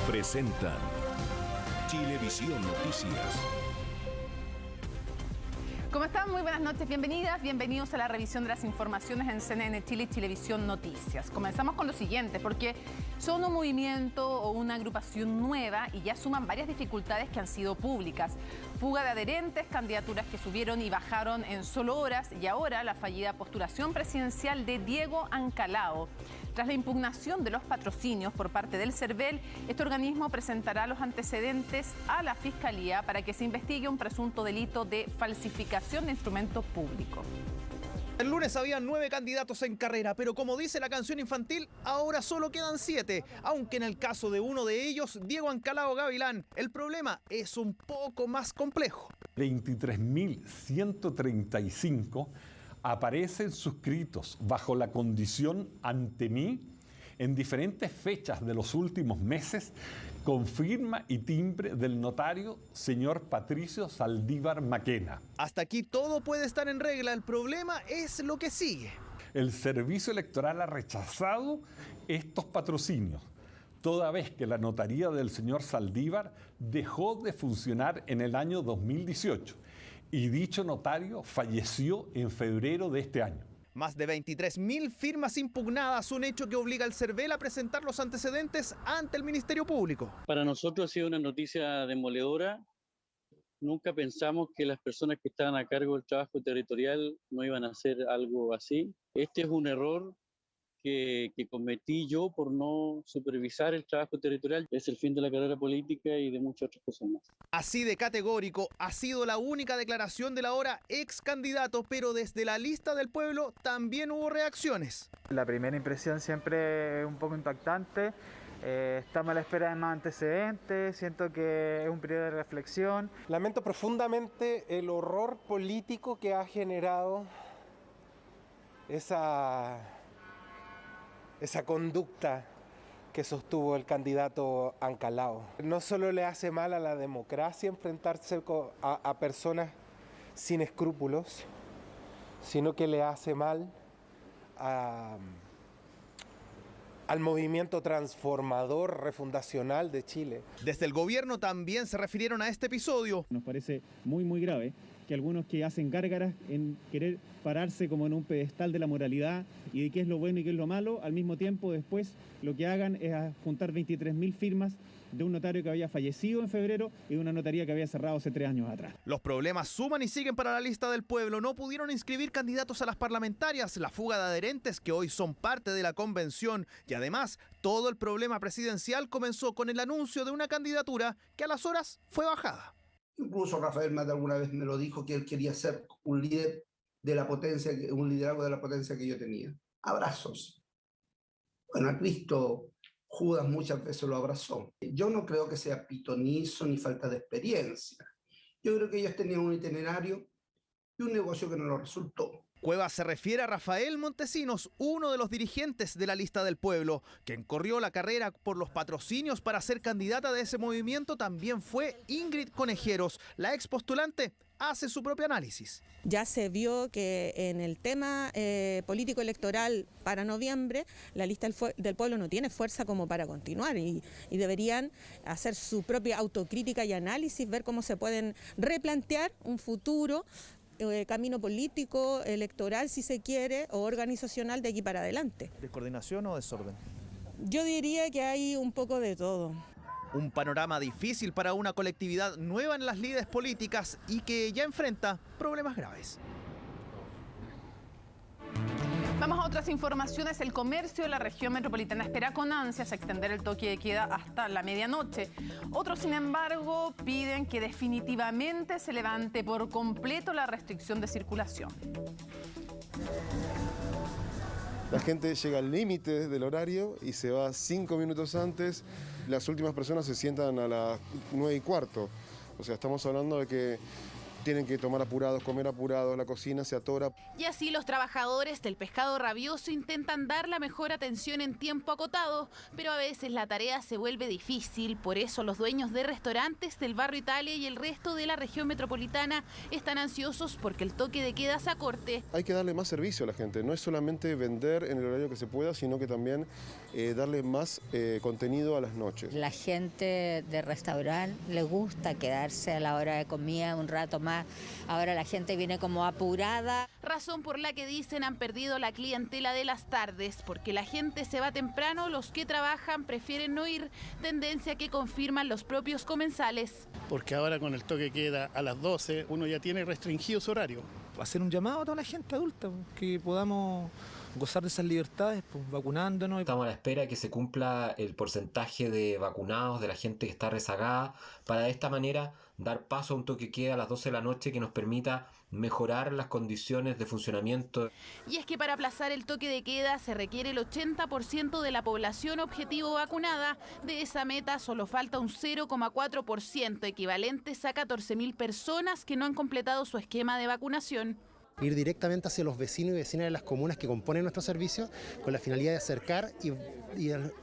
presentan Chilevisión Noticias. ¿Cómo están? Muy buenas noches, bienvenidas, bienvenidos a la revisión de las informaciones en CNN Chile y Chilevisión Noticias. Comenzamos con lo siguiente, porque son un movimiento o una agrupación nueva y ya suman varias dificultades que han sido públicas. Fuga de adherentes, candidaturas que subieron y bajaron en solo horas y ahora la fallida postulación presidencial de Diego Ancalao. Tras la impugnación de los patrocinios por parte del CERVEL, este organismo presentará los antecedentes a la Fiscalía para que se investigue un presunto delito de falsificación de instrumentos públicos. El lunes había 9 candidatos en carrera, pero como dice la canción infantil, ahora solo quedan 7, aunque en el caso de uno de ellos, Diego Ancalao Gavilán, el problema es un poco más complejo. 23.135 aparecen suscritos bajo la condición ante mí en diferentes fechas de los últimos meses con firma y timbre del notario señor Patricio Saldívar Maquena. Hasta aquí todo puede estar en regla, el problema es lo que sigue. El Servicio Electoral ha rechazado estos patrocinios, toda vez que la notaría del señor Saldívar dejó de funcionar en el año 2018 y dicho notario falleció en febrero de este año. Más de 23.000 firmas impugnadas, un hecho que obliga al CERVEL a presentar los antecedentes ante el Ministerio Público. Para nosotros ha sido una noticia demoledora. Nunca pensamos que las personas que estaban a cargo del trabajo territorial no iban a hacer algo así. Este es un error que cometí yo por no supervisar el trabajo territorial. Es el fin de la carrera política y de muchas otras cosas más. Así de categórico ha sido la única declaración del ahora ex candidato, pero desde la lista del pueblo también hubo reacciones. La primera impresión siempre es un poco impactante. Estamos a la espera de más antecedentes, siento que es un periodo de reflexión. Lamento profundamente el horror político que ha generado esa conducta que sostuvo el candidato Ancalao. No solo le hace mal a la democracia enfrentarse a personas sin escrúpulos, sino que le hace mal al movimiento transformador refundacional de Chile. Desde el gobierno también se refirieron a este episodio. Nos parece muy grave que algunos que hacen gárgaras en querer pararse como en un pedestal de la moralidad y de qué es lo bueno y qué es lo malo, al mismo tiempo después lo que hagan es juntar 23.000 firmas de un notario que había fallecido en febrero y de una notaría que había cerrado hace 3 años atrás. Los problemas suman y siguen para la lista del pueblo. No pudieron inscribir candidatos a las parlamentarias, la fuga de adherentes que hoy son parte de la convención y además todo el problema presidencial comenzó con el anuncio de una candidatura que a las horas fue bajada. Incluso Rafael Mata alguna vez me lo dijo, que él quería ser un líder de la potencia, un liderazgo de la potencia que yo tenía. Abrazos. Bueno, a Cristo Judas muchas veces lo abrazó. Yo no creo que sea pitonizo ni falta de experiencia. Yo creo que ellos tenían un itinerario y un negocio que no lo resultó. Cuevas se refiere a Rafael Montesinos, uno de los dirigentes de la lista del pueblo, quien corrió la carrera por los patrocinios para ser candidata de ese movimiento. También fue Ingrid Conejeros, la ex postulante. Hace su propio análisis. Ya se vio que en el tema político electoral para noviembre, la lista del pueblo no tiene fuerza como para continuar y deberían hacer su propia autocrítica y análisis, ver cómo se pueden replantear un futuro camino político, electoral si se quiere, o organizacional de aquí para adelante. ¿Descoordinación o desorden? Yo diría que hay un poco de todo. Un panorama difícil para una colectividad nueva en las lides políticas y que ya enfrenta problemas graves. Vamos a otras informaciones. El comercio de la región metropolitana espera con ansias extender el toque de queda hasta la medianoche. Otros, sin embargo, piden que definitivamente se levante por completo la restricción de circulación. La gente llega al límite del horario y se va 5 minutos antes. Las últimas personas se sientan a las 9:15. O sea, estamos hablando de que tienen que tomar apurados, comer apurados, la cocina se atora. Y así los trabajadores del pescado rabioso intentan dar la mejor atención en tiempo acotado, pero a veces la tarea se vuelve difícil. Por eso los dueños de restaurantes del barrio Italia y el resto de la región metropolitana están ansiosos porque el toque de queda se acorte. Hay que darle más servicio a la gente, no es solamente vender en el horario que se pueda, sino que también darle más contenido a las noches. La gente de restaurante le gusta quedarse a la hora de comida un rato más. Ahora la gente viene como apurada. Razón por la que dicen han perdido la clientela de las tardes, porque la gente se va temprano, los que trabajan prefieren no ir, tendencia que confirman los propios comensales. Porque ahora con el toque queda a las 12, uno ya tiene restringido su horario. Hacer un llamado a toda la gente adulta, que podamos gozar de esas libertades, pues, vacunándonos. Estamos a la espera de que se cumpla el porcentaje de vacunados de la gente que está rezagada, para de esta manera dar paso a un toque de queda a las 12 de la noche que nos permita mejorar las condiciones de funcionamiento. Y es que para aplazar el toque de queda se requiere el 80% de la población objetivo vacunada. De esa meta solo falta un 0,4%, equivalentes a 14.000 personas que no han completado su esquema de vacunación. Ir directamente hacia los vecinos y vecinas de las comunas que componen nuestro servicio con la finalidad de acercar y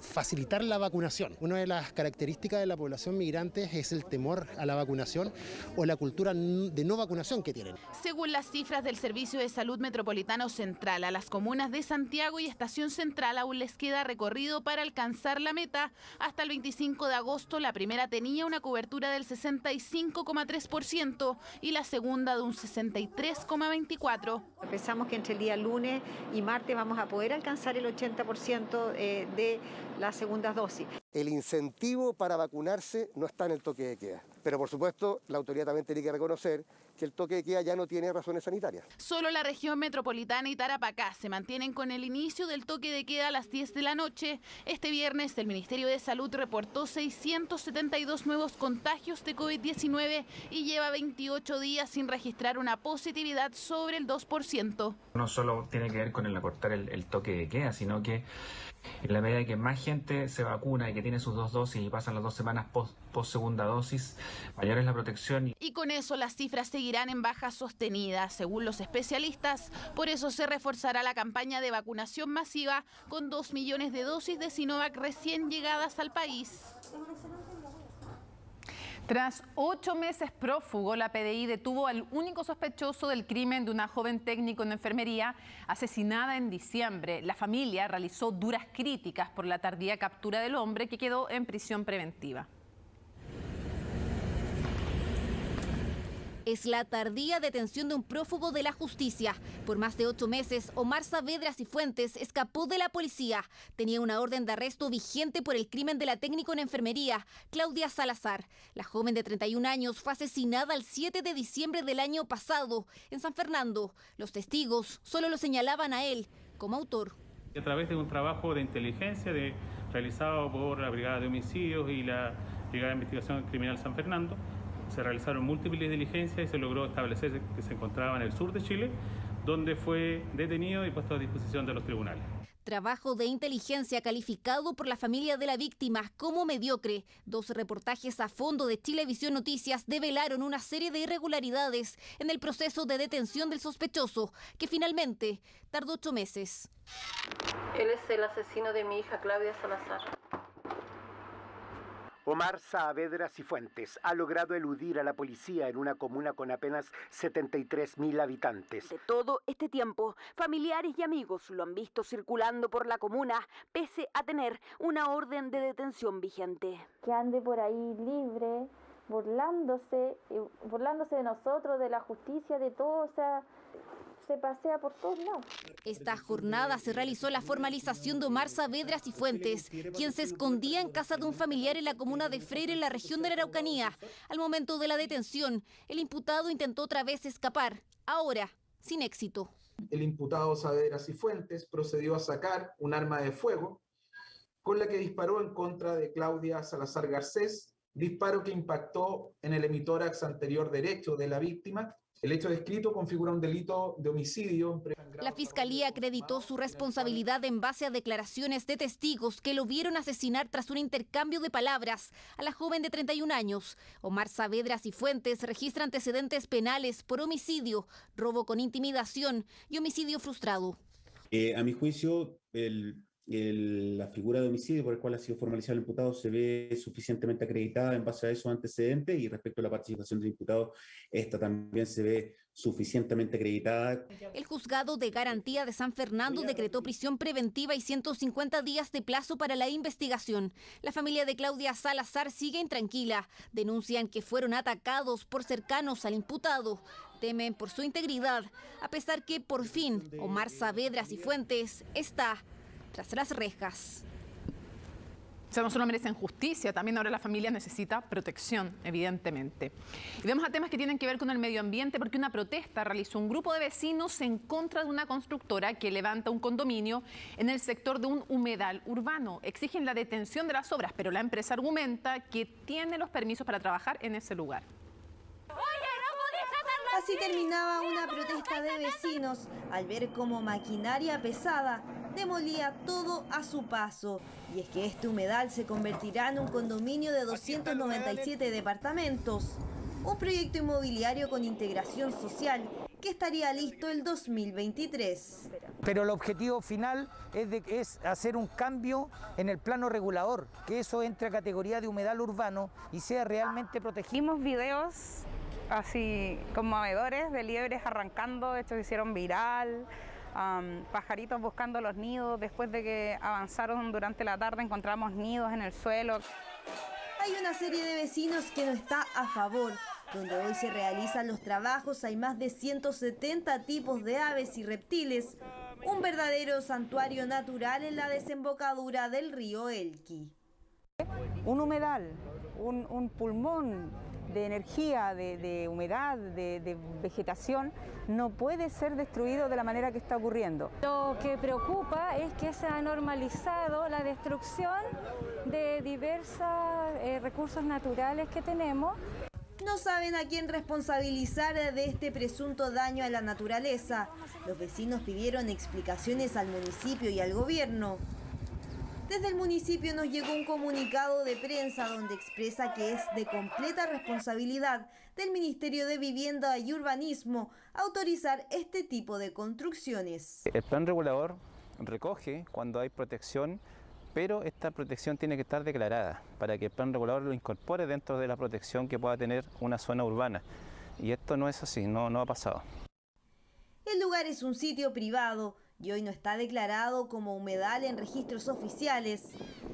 facilitar la vacunación. Una de las características de la población migrante es el temor a la vacunación o la cultura de no vacunación que tienen. Según las cifras del Servicio de Salud Metropolitano Central, a las comunas de Santiago y Estación Central aún les queda recorrido para alcanzar la meta. Hasta el 25 de agosto la primera tenía una cobertura del 65,3% y la segunda de un 63,24%. Pensamos que entre el día lunes y martes vamos a poder alcanzar el 80% de las segundas dosis. El incentivo para vacunarse no está en el toque de queda, pero por supuesto la autoridad también tiene que reconocer que el toque de queda ya no tiene razones sanitarias. Solo la región metropolitana y Tarapacá se mantienen con el inicio del toque de queda a las 10 de la noche. Este viernes el Ministerio de Salud reportó 672 nuevos contagios de COVID-19 y lleva 28 días sin registrar una positividad sobre el 2%. No solo tiene que ver con el acortar el toque de queda, sino que en la medida que más gente se vacuna y que tiene sus 2 dosis y pasan las 2 semanas post segunda dosis, mayor es la protección. Y con eso las cifras seguirán en baja sostenida, según los especialistas. Por eso se reforzará la campaña de vacunación masiva con 2 millones de dosis de Sinovac recién llegadas al país. Tras 8 meses prófugo, la PDI detuvo al único sospechoso del crimen de una joven técnico en enfermería asesinada en diciembre. La familia realizó duras críticas por la tardía captura del hombre, que quedó en prisión preventiva. Es la tardía detención de un prófugo de la justicia. Por más de 8 meses, Omar Saavedra Cifuentes escapó de la policía. Tenía una orden de arresto vigente por el crimen de la técnico en enfermería, Claudia Salazar. La joven de 31 años fue asesinada el 7 de diciembre del año pasado en San Fernando. Los testigos solo lo señalaban a él como autor. A través de un trabajo de inteligencia realizado por la Brigada de Homicidios y la Brigada de Investigación Criminal San Fernando, se realizaron múltiples diligencias y se logró establecer que se encontraba en el sur de Chile, donde fue detenido y puesto a disposición de los tribunales. Trabajo de inteligencia calificado por la familia de la víctima como mediocre. 2 reportajes a fondo de Chilevisión Noticias develaron una serie de irregularidades en el proceso de detención del sospechoso, que finalmente tardó 8 meses. Él es el asesino de mi hija Claudia Salazar. Omar Saavedra Cifuentes ha logrado eludir a la policía en una comuna con apenas 73.000 habitantes. De todo este tiempo, familiares y amigos lo han visto circulando por la comuna, pese a tener una orden de detención vigente. Que ande por ahí libre, burlándose de nosotros, de la justicia, de todo, o sea, se pasea por todos lados. Esta jornada se realizó la formalización de Omar Saavedra Cifuentes, quien se escondía en casa de un familiar en la comuna de Freire, en la región de la Araucanía. Al momento de la detención, el imputado intentó otra vez escapar, ahora sin éxito. El imputado Saavedra Cifuentes procedió a sacar un arma de fuego con la que disparó en contra de Claudia Salazar Garcés, disparo que impactó en el hemitórax anterior derecho de la víctima El hecho descrito configura un delito de homicidio. La Fiscalía acreditó su responsabilidad en base a declaraciones de testigos que lo vieron asesinar tras un intercambio de palabras a la joven de 31 años. Omar Saavedra Cifuentes registra antecedentes penales por homicidio, robo con intimidación y homicidio frustrado. A mi juicio, la figura de homicidio por el cual ha sido formalizado el imputado se ve suficientemente acreditada en base a esos antecedentes, y respecto a la participación del imputado, esta también se ve suficientemente acreditada. El juzgado de garantía de San Fernando decretó prisión preventiva y 150 días de plazo para la investigación. La familia de Claudia Salazar sigue intranquila. Denuncian que fueron atacados por cercanos al imputado. Temen por su integridad, a pesar que por fin Omar Saavedra Cifuentes está tras las rejas. O sea, no solo merecen justicia, también ahora la familia necesita protección, evidentemente. Y vamos a temas que tienen que ver con el medio ambiente, porque una protesta realizó un grupo de vecinos en contra de una constructora que levanta un condominio en el sector de un humedal urbano. Exigen la detención de las obras, pero la empresa argumenta que tiene los permisos para trabajar en ese lugar. Así terminaba una protesta de vecinos al ver cómo maquinaria pesada demolía todo a su paso. Y es que este humedal se convertirá en un condominio de 297 departamentos. Un proyecto inmobiliario con integración social que estaría listo el 2023. Pero el objetivo final es hacer un cambio en el plano regulador, que eso entre a categoría de humedal urbano y sea realmente protegido. Vimos videos así conmovedores de liebres arrancando, de hecho se hicieron viral, pajaritos buscando los nidos. Después de que avanzaron durante la tarde encontramos nidos en el suelo. Hay una serie de vecinos que no está a favor. Donde hoy se realizan los trabajos hay más de 170 tipos de aves y reptiles. Un verdadero santuario natural en la desembocadura del río Elqui. Un humedal, un pulmón de energía, de humedad, de vegetación, no puede ser destruido de la manera que está ocurriendo. Lo que preocupa es que se ha normalizado la destrucción de diversos recursos naturales que tenemos. No saben a quién responsabilizar de este presunto daño a la naturaleza. Los vecinos pidieron explicaciones al municipio y al gobierno. Desde el municipio nos llegó un comunicado de prensa donde expresa que es de completa responsabilidad del Ministerio de Vivienda y Urbanismo autorizar este tipo de construcciones. El plan regulador recoge cuando hay protección, pero esta protección tiene que estar declarada para que el plan regulador lo incorpore dentro de la protección que pueda tener una zona urbana. Y esto no es así, no ha pasado. El lugar es un sitio privado y hoy no está declarado como humedal en registros oficiales.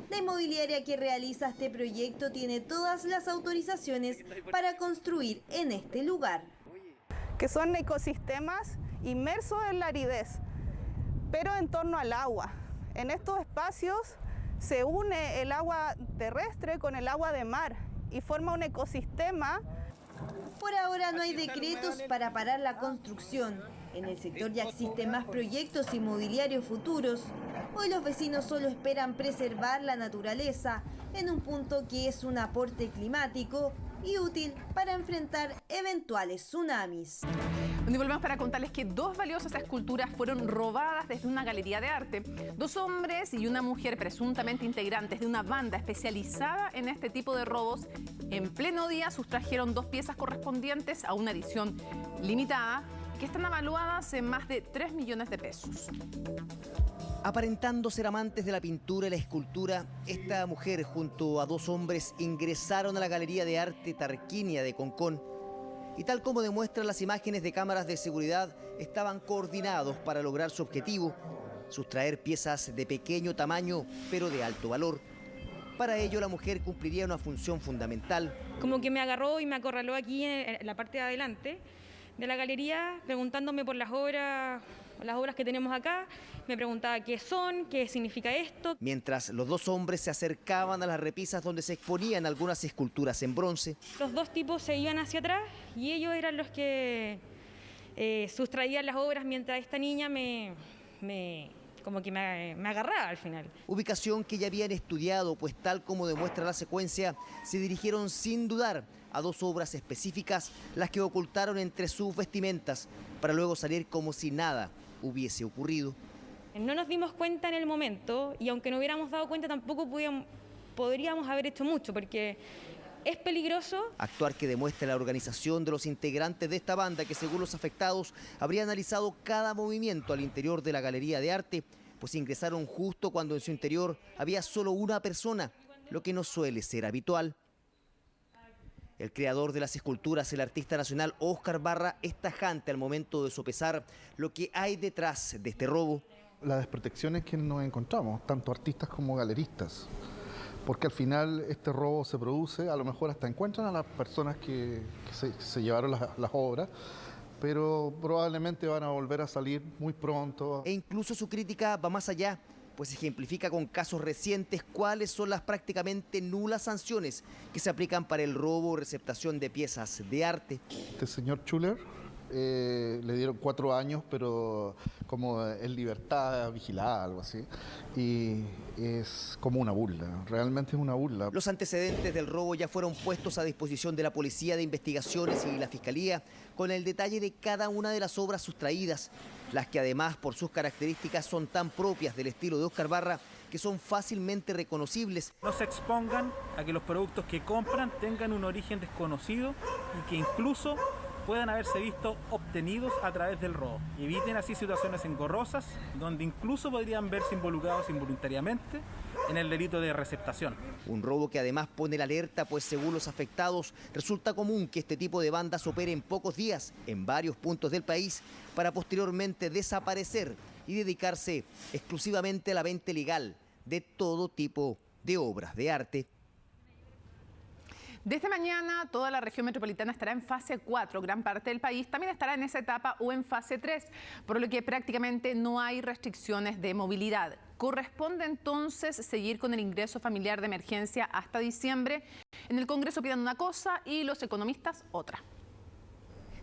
La inmobiliaria que realiza este proyecto tiene todas las autorizaciones para construir en este lugar. Que son ecosistemas inmersos en la aridez, pero en torno al agua. En estos espacios se une el agua terrestre con el agua de mar y forma un ecosistema. Por ahora no hay decretos para parar la construcción. En el sector ya existen más proyectos inmobiliarios futuros. Hoy los vecinos solo esperan preservar la naturaleza en un punto que es un aporte climático y útil para enfrentar eventuales tsunamis. Y volvemos para contarles que 2 valiosas esculturas fueron robadas desde una galería de arte. 2 hombres y una mujer, presuntamente integrantes de una banda especializada en este tipo de robos, en pleno día sustrajeron 2 piezas correspondientes a una edición limitada que están evaluadas en más de 3 millones de pesos. Aparentando ser amantes de la pintura y la escultura, esta mujer junto a 2 hombres ingresaron a la Galería de Arte Tarquinia de Concón y tal como demuestran las imágenes de cámaras de seguridad, estaban coordinados para lograr su objetivo, sustraer piezas de pequeño tamaño pero de alto valor. Para ello la mujer cumpliría una función fundamental. Como que me agarró y me acorraló aquí en la parte de adelante de la galería, preguntándome por las obras que tenemos acá. Me preguntaba qué son, qué significa esto. Mientras los 2 hombres se acercaban a las repisas donde se exponían algunas esculturas en bronce. Los 2 tipos se iban hacia atrás y ellos eran los que sustraían las obras mientras esta niña me como que me agarraba al final. Ubicación que ya habían estudiado, pues tal como demuestra la secuencia, se dirigieron sin dudar a 2 obras específicas, las que ocultaron entre sus vestimentas, para luego salir como si nada hubiese ocurrido. No nos dimos cuenta en el momento, y aunque no hubiéramos dado cuenta tampoco podríamos haber hecho mucho, porque es peligroso. Actuar que demuestra la organización de los integrantes de esta banda, que según los afectados habría analizado cada movimiento al interior de la galería de arte, pues ingresaron justo cuando en su interior había solo una persona, lo que no suele ser habitual. El creador de las esculturas, el artista nacional Óscar Barra, es tajante al momento de sopesar lo que hay detrás de este robo. La desprotección es que nos encontramos, tanto artistas como galeristas, porque al final este robo se produce, a lo mejor hasta encuentran a las personas que se llevaron las obras, pero probablemente van a volver a salir muy pronto. E incluso su crítica va más allá, pues ejemplifica con casos recientes cuáles son las prácticamente nulas sanciones que se aplican para el robo o receptación de piezas de arte. Este señor Schuller le dieron 4 años, pero como en libertad vigilada, algo así, y es como una burla, realmente es una burla. Los antecedentes del robo ya fueron puestos a disposición de la Policía de Investigaciones y la Fiscalía, con el detalle de cada una de las obras sustraídas, las que además por sus características son tan propias del estilo de Óscar Barra que son fácilmente reconocibles. No se expongan a que los productos que compran tengan un origen desconocido y que incluso puedan haberse visto obtenidos a través del robo. Eviten así situaciones engorrosas, donde incluso podrían verse involucrados involuntariamente en el delito de receptación. Un robo que además pone la alerta, pues según los afectados, resulta común que este tipo de bandas opere en pocos días en varios puntos del país para posteriormente desaparecer y dedicarse exclusivamente a la venta ilegal de todo tipo de obras de arte. Desde mañana toda la región metropolitana estará en fase 4, gran parte del país también estará en esa etapa o en fase 3, por lo que prácticamente no hay restricciones de movilidad. Corresponde entonces seguir con el ingreso familiar de emergencia hasta diciembre. En el Congreso piden una cosa y los economistas otra.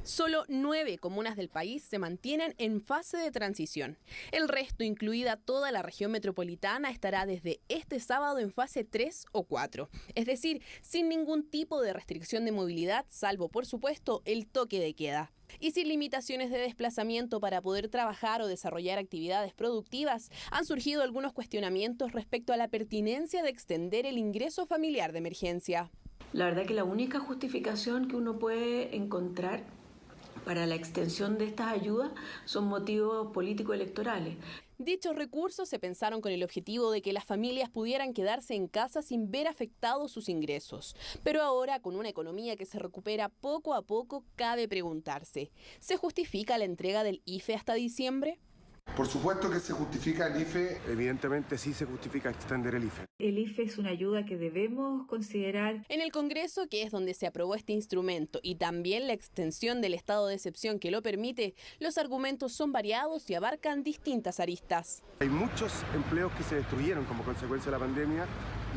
Solo 9 comunas del país se mantienen en fase de transición. El resto, incluida toda la región metropolitana, estará desde este sábado en fase 3 o 4. Es decir, sin ningún tipo de restricción de movilidad, salvo, por supuesto, el toque de queda. Y sin limitaciones de desplazamiento para poder trabajar o desarrollar actividades productivas, han surgido algunos cuestionamientos respecto a la pertinencia de extender el ingreso familiar de emergencia. La verdad que la única justificación que uno puede encontrar para la extensión de estas ayudas son motivos político-electorales. Dichos recursos se pensaron con el objetivo de que las familias pudieran quedarse en casa sin ver afectados sus ingresos. Pero ahora, con una economía que se recupera poco a poco, cabe preguntarse, ¿se justifica la entrega del IFE hasta diciembre? Por supuesto que se justifica el IFE. Evidentemente sí se justifica extender el IFE. El IFE es una ayuda que debemos considerar. En el Congreso, que es donde se aprobó este instrumento, y también la extensión del estado de excepción que lo permite, los argumentos son variados y abarcan distintas aristas. Hay muchos empleos que se destruyeron como consecuencia de la pandemia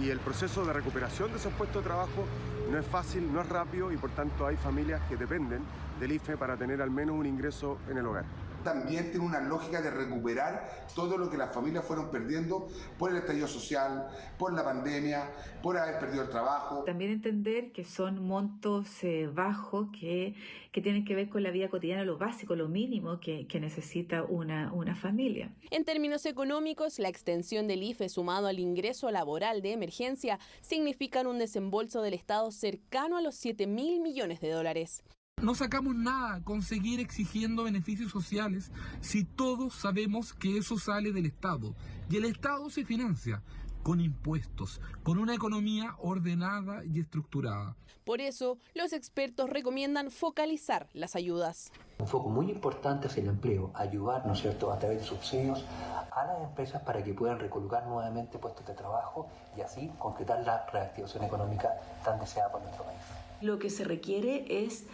y el proceso de recuperación de esos puestos de trabajo no es fácil, no es rápido y por tanto hay familias que dependen del IFE para tener al menos un ingreso en el hogar. También tiene una lógica de recuperar todo lo que las familias fueron perdiendo por el estallido social, por la pandemia, por haber perdido el trabajo. También entender que son montos bajos que tienen que ver con la vida cotidiana, lo básico, lo mínimo que necesita una familia. En términos económicos, la extensión del IFE sumado al ingreso laboral de emergencia significan un desembolso del Estado cercano a los 7.000 millones de dólares. No sacamos nada con seguir exigiendo beneficios sociales si todos sabemos que eso sale del Estado. Y el Estado se financia con impuestos, con una economía ordenada y estructurada. Por eso, los expertos recomiendan focalizar las ayudas. Un foco muy importante es el empleo, ayudar, ¿no es cierto?, a través de subsidios a las empresas para que puedan recolocar nuevamente puestos de trabajo y así concretar la reactivación económica tan deseada por nuestro país. Lo que se requiere es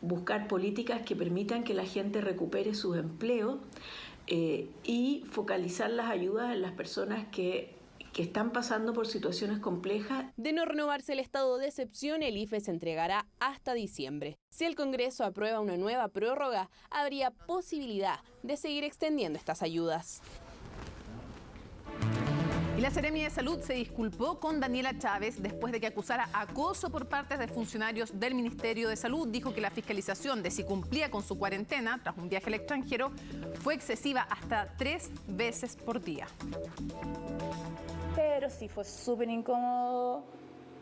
buscar políticas que permitan que la gente recupere sus empleos y focalizar las ayudas en las personas que están pasando por situaciones complejas. De no renovarse el estado de excepción, el IFE se entregará hasta diciembre. Si el Congreso aprueba una nueva prórroga, habría posibilidad de seguir extendiendo estas ayudas. Y la Seremi de Salud se disculpó con Daniela Chávez después de que acusara acoso por parte de funcionarios del Ministerio de Salud. Dijo que la fiscalización de si cumplía con su cuarentena tras un viaje al extranjero fue excesiva hasta 3 veces por día. Pero sí fue súper incómodo.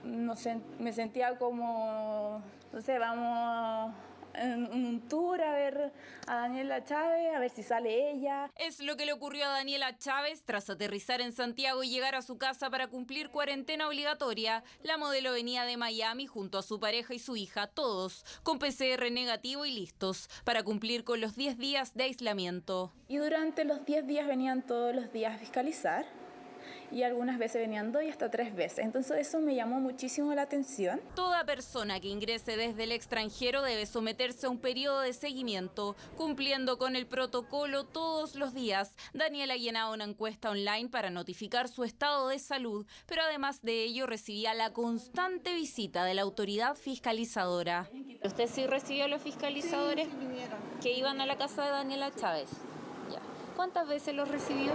No sé, me sentía como, no sé, vamos en un tour a ver a Daniela Chávez, a ver si sale ella. Es lo que le ocurrió a Daniela Chávez tras aterrizar en Santiago y llegar a su casa para cumplir cuarentena obligatoria. La modelo venía de Miami junto a su pareja y su hija, todos con PCR negativo y listos para cumplir con los 10 días de aislamiento. Y durante los 10 días venían todos los días a fiscalizar. Y algunas veces venían 2 y hasta 3 veces. Entonces eso me llamó muchísimo la atención. Toda persona que ingrese desde el extranjero debe someterse a un periodo de seguimiento, cumpliendo con el protocolo todos los días. Daniela llenaba una encuesta online para notificar su estado de salud, pero además de ello recibía la constante visita de la autoridad fiscalizadora. ¿Usted sí recibió a los fiscalizadores que iban a la casa de Daniela Chávez? Ya. ¿Cuántas veces los recibió?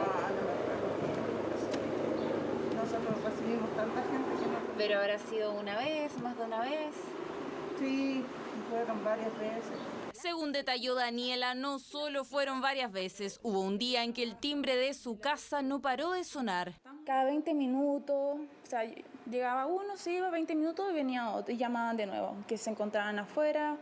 Nosotros recibimos tanta gente que no... ¿Pero habrá sido una vez, más de una vez? Sí, fueron varias veces. Según detalló Daniela, no solo fueron varias veces, hubo un día en que el timbre de su casa no paró de sonar. Cada 20 minutos, o sea, llegaba uno, se iba 20 minutos y venía otro y llamaban de nuevo, que se encontraban afuera.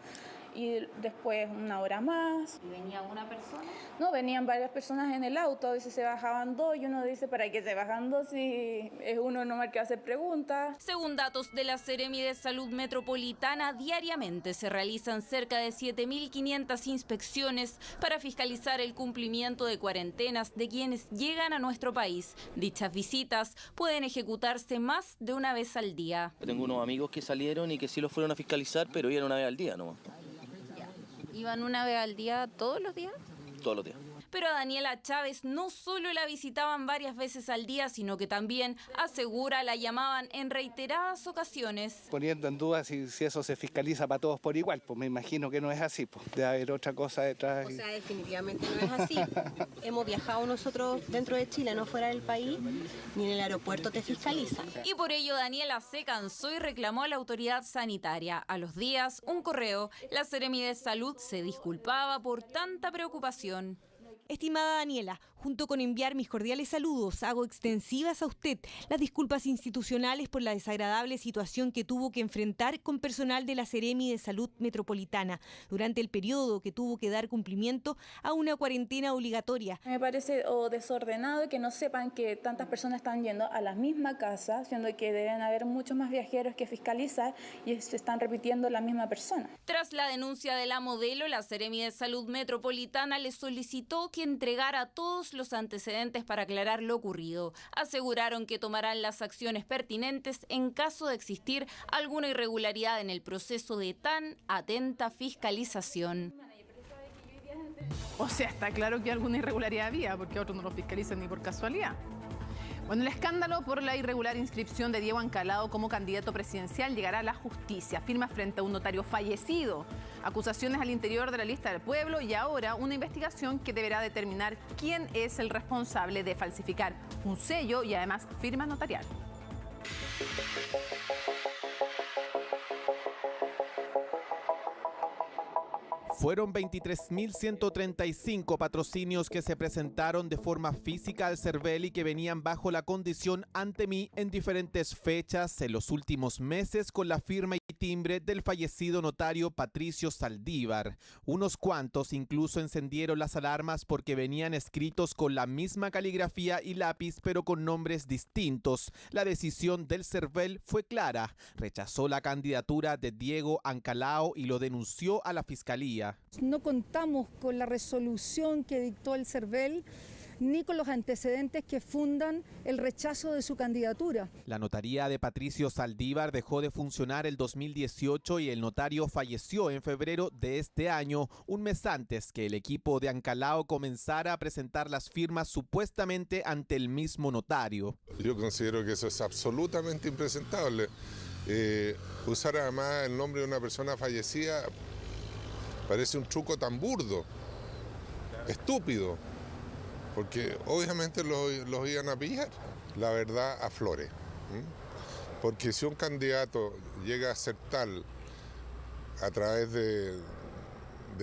Y después 1 hora más. ¿Y venía una persona? No, venían varias personas en el auto, a veces se bajaban 2 y uno dice, ¿para qué se bajan 2 si es uno nomás que hace preguntas? Según datos de la Seremi de Salud Metropolitana, diariamente se realizan cerca de 7.500 inspecciones para fiscalizar el cumplimiento de cuarentenas de quienes llegan a nuestro país. Dichas visitas pueden ejecutarse más de una vez al día. Tengo unos amigos que salieron y que sí los fueron a fiscalizar, pero iban una vez al día nomás. ¿Iban una vez al día todos los días? Todos los días. Pero a Daniela Chávez no solo la visitaban varias veces al día, sino que también, asegura, la llamaban en reiteradas ocasiones. Poniendo en duda si eso se fiscaliza para todos por igual, pues me imagino que no es así, pues debe haber otra cosa detrás. O sea, definitivamente no es así. Hemos viajado nosotros dentro de Chile, no fuera del país, ni en el aeropuerto te fiscalizan. Y por ello Daniela se cansó y reclamó a la autoridad sanitaria. A los días, un correo, la Seremi de Salud se disculpaba por tanta preocupación. Estimada Daniela, junto con enviar mis cordiales saludos, hago extensivas a usted las disculpas institucionales por la desagradable situación que tuvo que enfrentar con personal de la Seremi de Salud Metropolitana durante el periodo que tuvo que dar cumplimiento a una cuarentena obligatoria. Me parece desordenado que no sepan que tantas personas están yendo a la misma casa, siendo que deben haber muchos más viajeros que fiscalizar y se están repitiendo la misma persona. Tras la denuncia de la modelo, la Seremi de Salud Metropolitana le solicitó que entregara todos los antecedentes para aclarar lo ocurrido. Aseguraron que tomarán las acciones pertinentes en caso de existir alguna irregularidad en el proceso de tan atenta fiscalización. O sea, está claro que alguna irregularidad había, porque otros no lo fiscalizan ni por casualidad. Bueno, el escándalo por la irregular inscripción de Diego Ancalao como candidato presidencial llegará a la justicia. Firma frente a un notario fallecido, acusaciones al interior de la lista del pueblo y ahora una investigación que deberá determinar quién es el responsable de falsificar un sello y además firma notarial. Fueron 23.135 patrocinios que se presentaron de forma física al CERVEL y que venían bajo la condición ante mí en diferentes fechas en los últimos meses con la firma y timbre del fallecido notario Patricio Saldívar. Unos cuantos incluso encendieron las alarmas porque venían escritos con la misma caligrafía y lápiz pero con nombres distintos. La decisión del CERVEL fue clara. Rechazó la candidatura de Diego Ancalao y lo denunció a la Fiscalía. No contamos con la resolución que dictó el CERVEL ni con los antecedentes que fundan el rechazo de su candidatura. La notaría de Patricio Saldívar dejó de funcionar el 2018 y el notario falleció en febrero de este año, un mes antes que el equipo de Ancalao comenzara a presentar las firmas supuestamente ante el mismo notario. Yo considero que eso es absolutamente impresentable. Usar además el nombre de una persona fallecida parece un truco tan burdo, estúpido, porque obviamente los iban a pillar. la verdad aflore. Porque si un candidato llega a ser tal a través de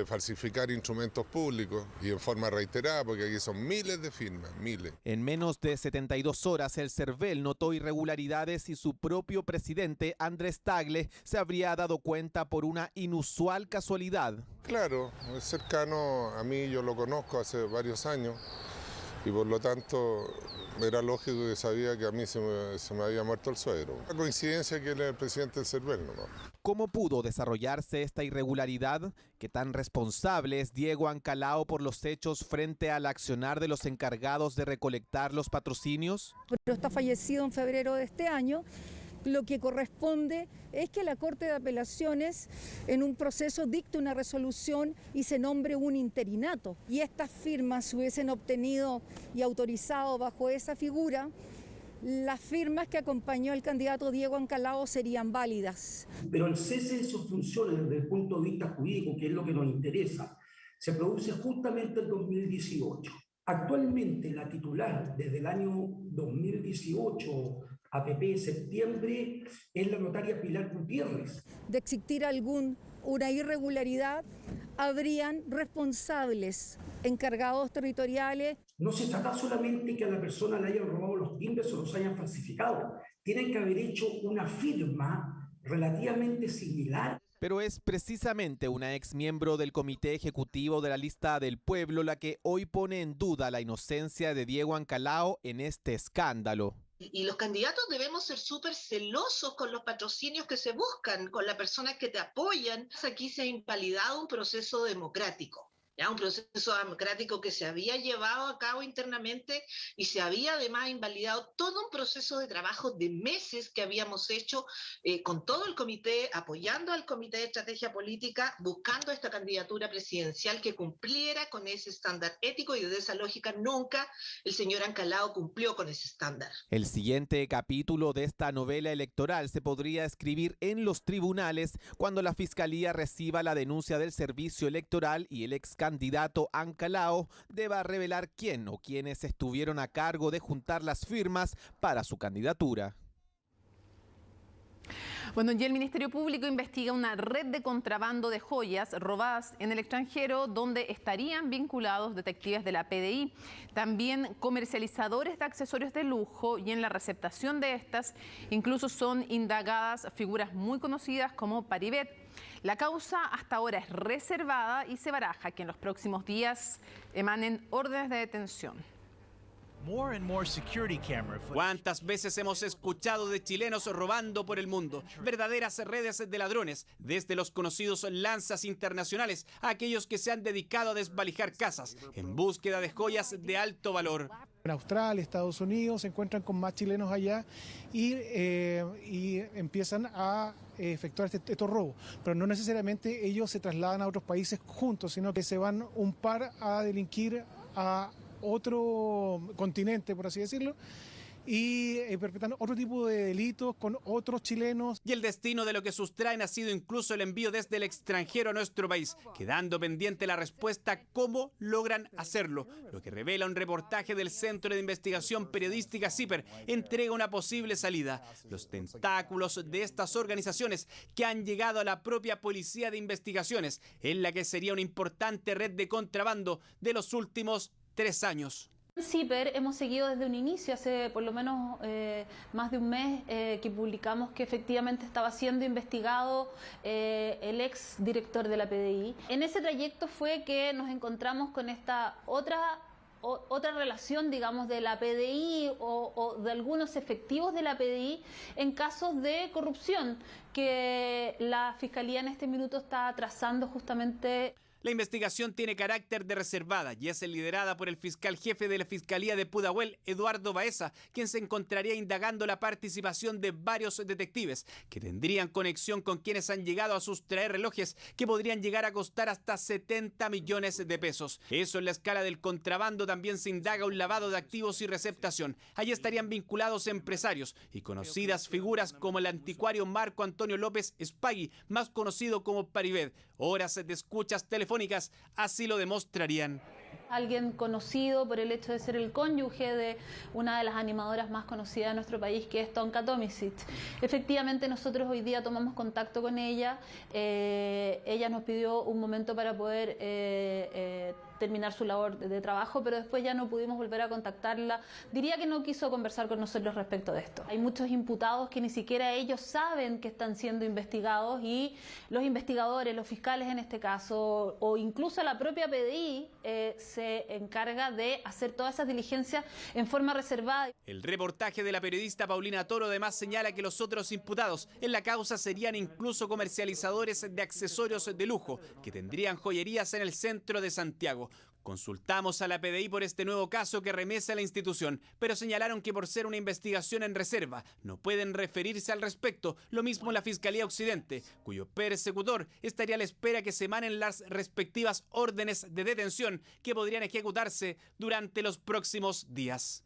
falsificar instrumentos públicos y en forma reiterada, porque aquí son miles de firmas, miles. En menos de 72 horas, el CERVEL notó irregularidades y su propio presidente, Andrés Tagle, se habría dado cuenta por una inusual casualidad. Claro, es cercano a mí, yo lo conozco hace varios años y por lo tanto era lógico que sabía que a mí se me había muerto el suegro. La coincidencia que él es el presidente del CERVEL, ¿no? ¿Cómo pudo desarrollarse esta irregularidad? ¿Qué tan responsable es Diego Ancalao por los hechos frente al accionar de los encargados de recolectar los patrocinios? Pero está fallecido en febrero de este año. Lo que corresponde es que la Corte de Apelaciones en un proceso dicte una resolución y se nombre un interinato. Y estas firmas se hubiesen obtenido y autorizado bajo esa figura, las firmas que acompañó al candidato Diego Ancalao serían válidas. Pero el cese de sus funciones desde el punto de vista jurídico, que es lo que nos interesa, se produce justamente en 2018. Actualmente la titular desde el año 2018 APP septiembre es la notaria Pilar Gutiérrez. De existir una irregularidad, habrían responsables, encargados territoriales. No se trata solamente que a la persona le hayan robado los timbres o los hayan falsificado. Tienen que haber hecho una firma relativamente similar. Pero es precisamente una ex miembro del Comité Ejecutivo de la Lista del Pueblo la que hoy pone en duda la inocencia de Diego Ancalao en este escándalo. Y los candidatos debemos ser súper celosos con los patrocinios que se buscan, con las personas que te apoyan. Aquí se ha invalidado un proceso democrático. ¿Ya? Un proceso democrático que se había llevado a cabo internamente y se había además invalidado todo un proceso de trabajo de meses que habíamos hecho con todo el comité, apoyando al Comité de Estrategia Política, buscando esta candidatura presidencial que cumpliera con ese estándar ético y desde esa lógica nunca el señor Ancalao cumplió con ese estándar. El siguiente capítulo de esta novela electoral se podría escribir en los tribunales cuando la Fiscalía reciba la denuncia del Servicio Electoral y el ex candidato Ancalao deba revelar quién o quiénes estuvieron a cargo de juntar las firmas para su candidatura. Bueno, y el Ministerio Público investiga una red de contrabando de joyas robadas en el extranjero donde estarían vinculados detectives de la PDI, también comercializadores de accesorios de lujo, y en la receptación de estas incluso son indagadas figuras muy conocidas como Paribet. La causa hasta ahora es reservada y se baraja que en los próximos días emanen órdenes de detención. ¿Cuántas veces hemos escuchado de chilenos robando por el mundo? Verdaderas redes de ladrones, desde los conocidos lanzas internacionales a aquellos que se han dedicado a desvalijar casas en búsqueda de joyas de alto valor. En Australia, Estados Unidos, se encuentran con más chilenos allá y empiezan a efectuar estos robos. Pero no necesariamente ellos se trasladan a otros países juntos, sino que se van un par a delinquir a otro continente, por así decirlo, y perpetran otro tipo de delitos con otros chilenos. Y el destino de lo que sustraen ha sido incluso el envío desde el extranjero a nuestro país, quedando pendiente la respuesta cómo logran hacerlo. Lo que revela un reportaje del Centro de Investigación Periodística CIPER entrega una posible salida: los tentáculos de estas organizaciones que han llegado a la propia Policía de Investigaciones, en la que sería una importante red de contrabando de los últimos 3 años. En CIPER hemos seguido desde un inicio, hace por lo menos más de un mes, que publicamos que efectivamente estaba siendo investigado el ex director de la PDI. En ese trayecto fue que nos encontramos con esta otra relación, digamos, de la PDI o de algunos efectivos de la PDI en casos de corrupción que la Fiscalía en este minuto está trazando justamente. La investigación tiene carácter de reservada y es liderada por el fiscal jefe de la Fiscalía de Pudahuel, Eduardo Baeza, quien se encontraría indagando la participación de varios detectives que tendrían conexión con quienes han llegado a sustraer relojes que podrían llegar a costar hasta 70 millones de pesos. Eso en la escala del contrabando. También se indaga un lavado de activos y receptación. Allí estarían vinculados empresarios y conocidas figuras como el anticuario Marco Antonio López Spagui, más conocido como Paribet. Horas de escuchas telefónicas así lo demostrarían. Alguien conocido por el hecho de ser el cónyuge de una de las animadoras más conocidas de nuestro país, que es Tonka Tomisic. Efectivamente, nosotros hoy día tomamos contacto con ella. Ella nos pidió un momento para poder terminar su labor de trabajo, pero después ya no pudimos volver a contactarla. Diría que no quiso conversar con nosotros respecto de esto. Hay muchos imputados que ni siquiera ellos saben que están siendo investigados, y los investigadores, los fiscales en este caso, o incluso la propia PDI, se encarga de hacer todas esas diligencias en forma reservada. El reportaje de la periodista Paulina Toro además señala que los otros imputados en la causa serían incluso comercializadores de accesorios de lujo que tendrían joyerías en el centro de Santiago. Consultamos a la PDI por este nuevo caso que remece a la institución, pero señalaron que por ser una investigación en reserva no pueden referirse al respecto. Lo mismo la Fiscalía Occidente, cuyo persecutor estaría a la espera que se emanen las respectivas órdenes de detención que podrían ejecutarse durante los próximos días.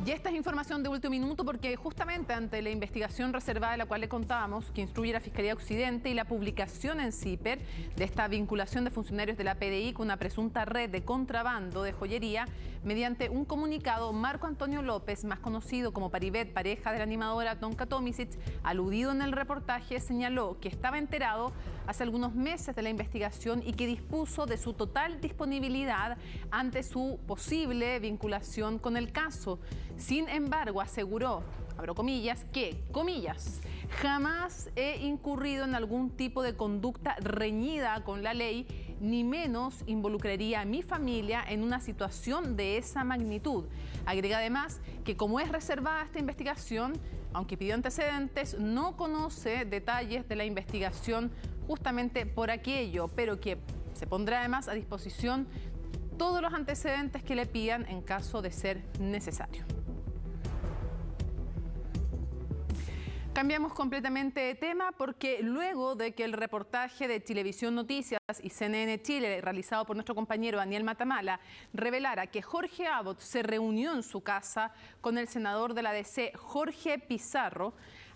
Y esta es información de último minuto porque justamente ante la investigación reservada de la cual le contábamos, que instruye la Fiscalía Occidente, y la publicación en CIPER de esta vinculación de funcionarios de la PDI con una presunta red de contrabando de joyería, mediante un comunicado, Marco Antonio López, más conocido como Paribet, pareja de la animadora Tonka Tomisic, aludido en el reportaje, señaló que estaba enterado hace algunos meses de la investigación y que dispuso de su total disponibilidad ante su posible vinculación con el caso. Sin embargo, aseguró, abro comillas, que, comillas, jamás he incurrido en algún tipo de conducta reñida con la ley, ni menos involucraría a mi familia en una situación de esa magnitud. Agrega además que, como es reservada esta investigación, aunque pidió antecedentes, no conoce detalles de la investigación justamente por aquello, pero que se pondrá además a disposición todos los antecedentes que le pidan en caso de ser necesario. Cambiamos completamente de tema porque luego de que el reportaje de Chilevisión Noticias y CNN Chile, realizado por nuestro compañero Daniel Matamala, revelara que Jorge Abbott se reunió en su casa con el senador de la DC, Jorge Pizarro,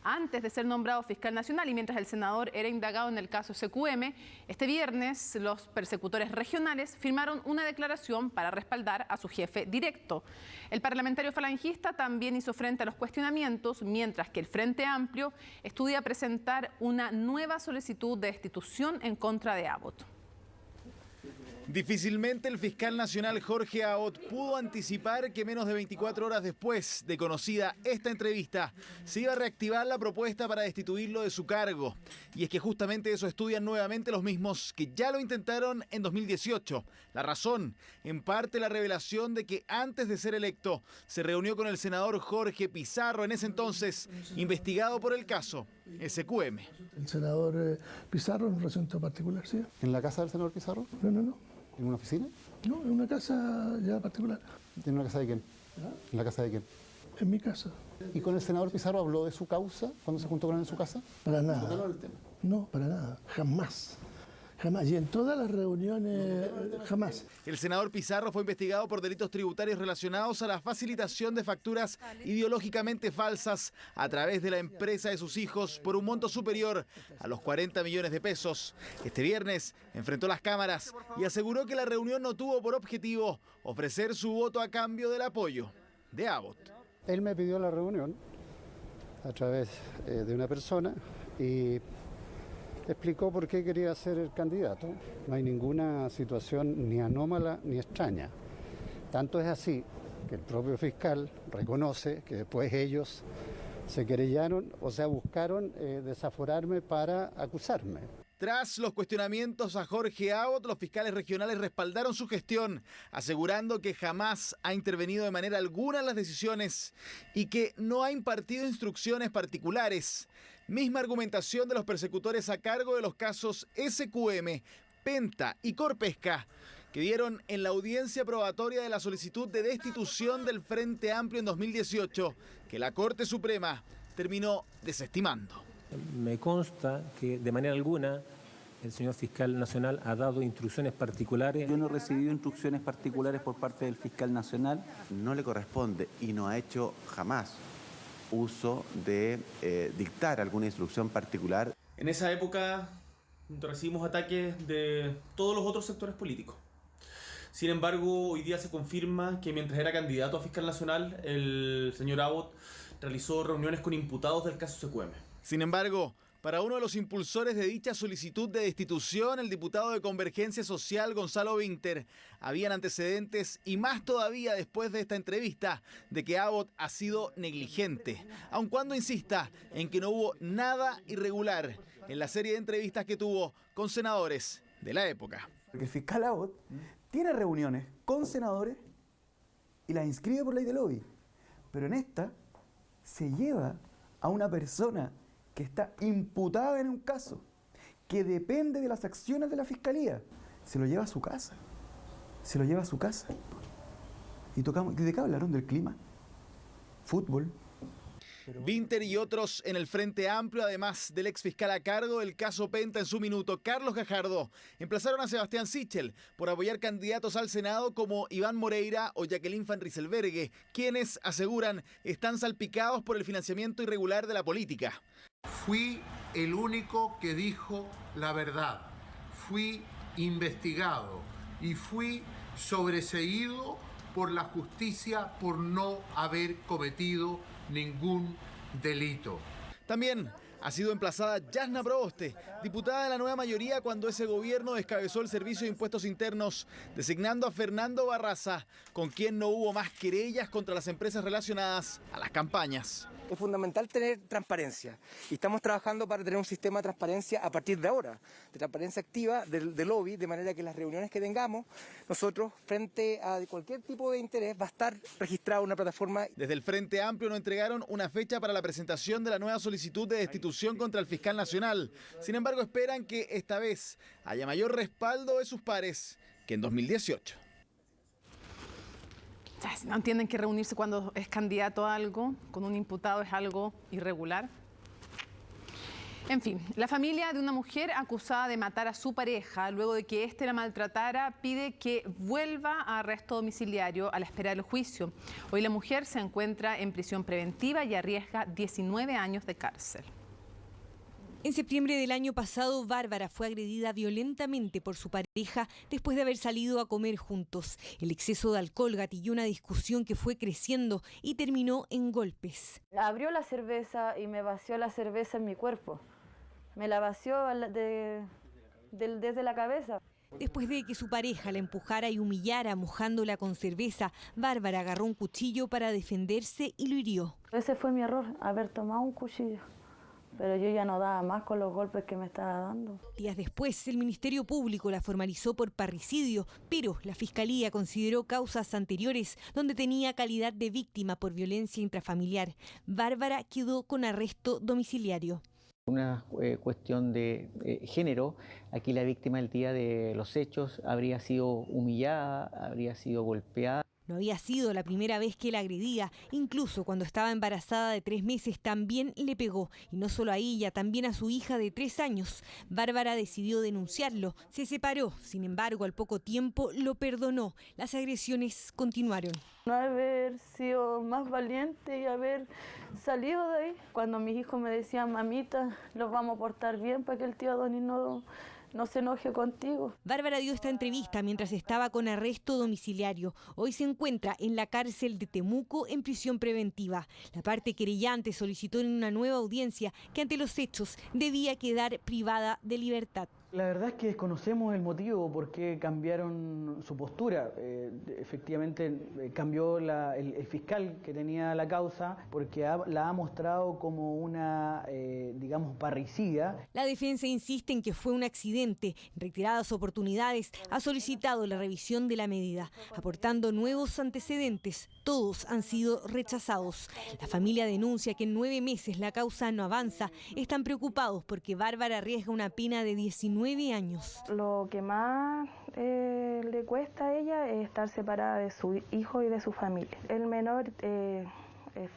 antes de ser nombrado fiscal nacional y mientras el senador era indagado en el caso SQM, este viernes los persecutores regionales firmaron una declaración para respaldar a su jefe directo. El parlamentario falangista también hizo frente a los cuestionamientos, mientras que el Frente Amplio estudia presentar una nueva solicitud de destitución en contra de Abbott. Difícilmente el fiscal nacional Jorge Abbott pudo anticipar que menos de 24 horas después de conocida esta entrevista se iba a reactivar la propuesta para destituirlo de su cargo. Y es que justamente eso estudian nuevamente los mismos que ya lo intentaron en 2018. La razón, en parte la revelación de que antes de ser electo se reunió con el senador Jorge Pizarro, en ese entonces investigado por el caso SQM. El senador Pizarro en un recinto particular, ¿sí? ¿En la casa del senador Pizarro? No. ¿En una oficina? No, en una casa ya particular. ¿En una casa de quién? ¿Ah? ¿En la casa de quién? En mi casa. ¿Y con el senador Pizarro habló de su causa cuando se juntó con él en su casa? Para nada. No, para nada. Jamás. Jamás. Y en todas las reuniones, jamás. El senador Pizarro fue investigado por delitos tributarios relacionados a la facilitación de facturas ideológicamente falsas a través de la empresa de sus hijos por un monto superior a los 40 millones de pesos. Este viernes enfrentó las cámaras y aseguró que la reunión no tuvo por objetivo ofrecer su voto a cambio del apoyo de Abbott. Él me pidió la reunión a través de una persona y explicó por qué quería ser el candidato. No hay ninguna situación ni anómala ni extraña. Tanto es así que el propio fiscal reconoce que después ellos se querellaron, o sea, buscaron desaforarme para acusarme. Tras los cuestionamientos a Jorge Abbott, los fiscales regionales respaldaron su gestión, asegurando que jamás ha intervenido de manera alguna en las decisiones y que no ha impartido instrucciones particulares. Misma argumentación de los persecutores a cargo de los casos SQM, Penta y Corpesca, que dieron en la audiencia probatoria de la solicitud de destitución del Frente Amplio en 2018, que la Corte Suprema terminó desestimando. Me consta que de manera alguna el señor fiscal nacional ha dado instrucciones particulares. Yo no he recibido instrucciones particulares por parte del fiscal nacional. No le corresponde y no ha hecho jamás uso de dictar alguna instrucción particular. En esa época recibimos ataques de todos los otros sectores políticos. Sin embargo, hoy día se confirma que mientras era candidato a fiscal nacional, el señor Abbott realizó reuniones con imputados del caso CQM. Sin embargo, para uno de los impulsores de dicha solicitud de destitución, el diputado de Convergencia Social, Gonzalo Vinter, habían antecedentes, y más todavía después de esta entrevista, de que Abbott ha sido negligente, aun cuando insista en que no hubo nada irregular en la serie de entrevistas que tuvo con senadores de la época. Porque el fiscal Abbott tiene reuniones con senadores y las inscribe por ley de lobby, pero en esta se lleva a una persona que está imputada en un caso, que depende de las acciones de la fiscalía, se lo lleva a su casa. Se lo lleva a su casa. Y tocamos, ¿de qué hablaron? Del clima. Fútbol. Vinter y otros en el Frente Amplio, además del ex fiscal a cargo del caso Penta en su minuto, Carlos Gajardo, emplazaron a Sebastián Sichel por apoyar candidatos al Senado como Iván Moreira o Jacqueline Van Rysselberghe, quienes aseguran están salpicados por el financiamiento irregular de la política. Fui el único que dijo la verdad, fui investigado y fui sobreseído por la justicia por no haber cometido ningún delito. También ha sido emplazada Yasna Proboste, diputada de la nueva mayoría cuando ese gobierno descabezó el Servicio de Impuestos Internos, designando a Fernando Barraza, con quien no hubo más querellas contra las empresas relacionadas a las campañas. Es fundamental tener transparencia y estamos trabajando para tener un sistema de transparencia a partir de ahora, de transparencia activa de lobby, de manera que las reuniones que tengamos, nosotros, frente a cualquier tipo de interés, va a estar registrada una plataforma. Desde el Frente Amplio no entregaron una fecha para la presentación de la nueva solicitud de destitución contra el fiscal nacional. Sin embargo, esperan que esta vez haya mayor respaldo de sus pares que en 2018. ¿No entienden que reunirse cuando es candidato a algo con un imputado es algo irregular? En fin, la familia de una mujer acusada de matar a su pareja luego de que éste la maltratara pide que vuelva a arresto domiciliario a la espera del juicio. Hoy la mujer se encuentra en prisión preventiva y arriesga 19 años de cárcel. En septiembre del año pasado, Bárbara fue agredida violentamente por su pareja después de haber salido a comer juntos. El exceso de alcohol gatilló una discusión que fue creciendo y terminó en golpes. Abrió la cerveza y me vació la cerveza en mi cuerpo. Me la vació desde la cabeza. Después de que su pareja la empujara y humillara mojándola con cerveza, Bárbara agarró un cuchillo para defenderse y lo hirió. Ese fue mi error, haber tomado un cuchillo. Pero yo ya no daba más con los golpes que me estaba dando. Días después, el Ministerio Público la formalizó por parricidio, pero la Fiscalía consideró causas anteriores donde tenía calidad de víctima por violencia intrafamiliar. Bárbara quedó con arresto domiciliario. Una cuestión de género. Aquí la víctima el día de los hechos habría sido humillada, habría sido golpeada. No había sido la primera vez que la agredía, incluso cuando estaba embarazada de 3 meses también le pegó, y no solo a ella, también a su hija de 3 años. Bárbara decidió denunciarlo, se separó, sin embargo al poco tiempo lo perdonó. Las agresiones continuaron. No haber sido más valiente y haber salido de ahí. Cuando mis hijos me decían, mamita, los vamos a portar bien para que el tío Adonis no se enoje contigo. Bárbara dio esta entrevista mientras estaba con arresto domiciliario. Hoy se encuentra en la cárcel de Temuco en prisión preventiva. La parte querellante solicitó en una nueva audiencia que ante los hechos debía quedar privada de libertad. La verdad es que desconocemos el motivo por qué cambiaron su postura. Efectivamente cambió el fiscal que tenía la causa porque la ha mostrado como una, digamos, parricida. La defensa insiste en que fue un accidente. En reiteradas oportunidades ha solicitado la revisión de la medida, aportando nuevos antecedentes. Todos han sido rechazados. La familia denuncia que en 9 meses la causa no avanza. Están preocupados porque Bárbara arriesga una pena de 19 años. Lo que más le cuesta a ella es estar separada de su hijo y de su familia. El menor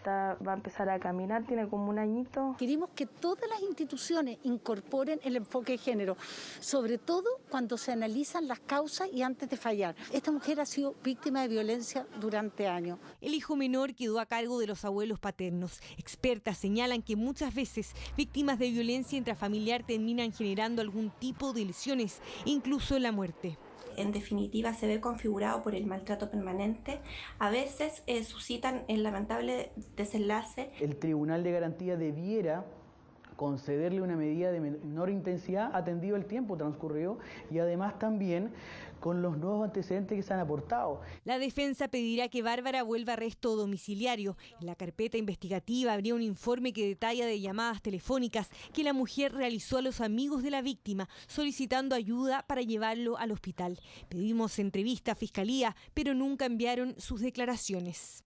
va a empezar a caminar, tiene como 1 añito. Queremos que todas las instituciones incorporen el enfoque de género, sobre todo cuando se analizan las causas y antes de fallar. Esta mujer ha sido víctima de violencia durante años. El hijo menor quedó a cargo de los abuelos paternos. Expertas señalan que muchas veces víctimas de violencia intrafamiliar terminan generando algún tipo de lesiones, incluso la muerte. En definitiva, se ve configurado por el maltrato permanente. A veces suscitan el lamentable desenlace. El Tribunal de Garantía debiera concederle una medida de menor intensidad, atendido el tiempo transcurrido y además también con los nuevos antecedentes que se han aportado. La defensa pedirá que Bárbara vuelva a arresto domiciliario. En la carpeta investigativa habría un informe que detalla de llamadas telefónicas que la mujer realizó a los amigos de la víctima, solicitando ayuda para llevarlo al hospital. Pedimos entrevista a Fiscalía, pero nunca enviaron sus declaraciones.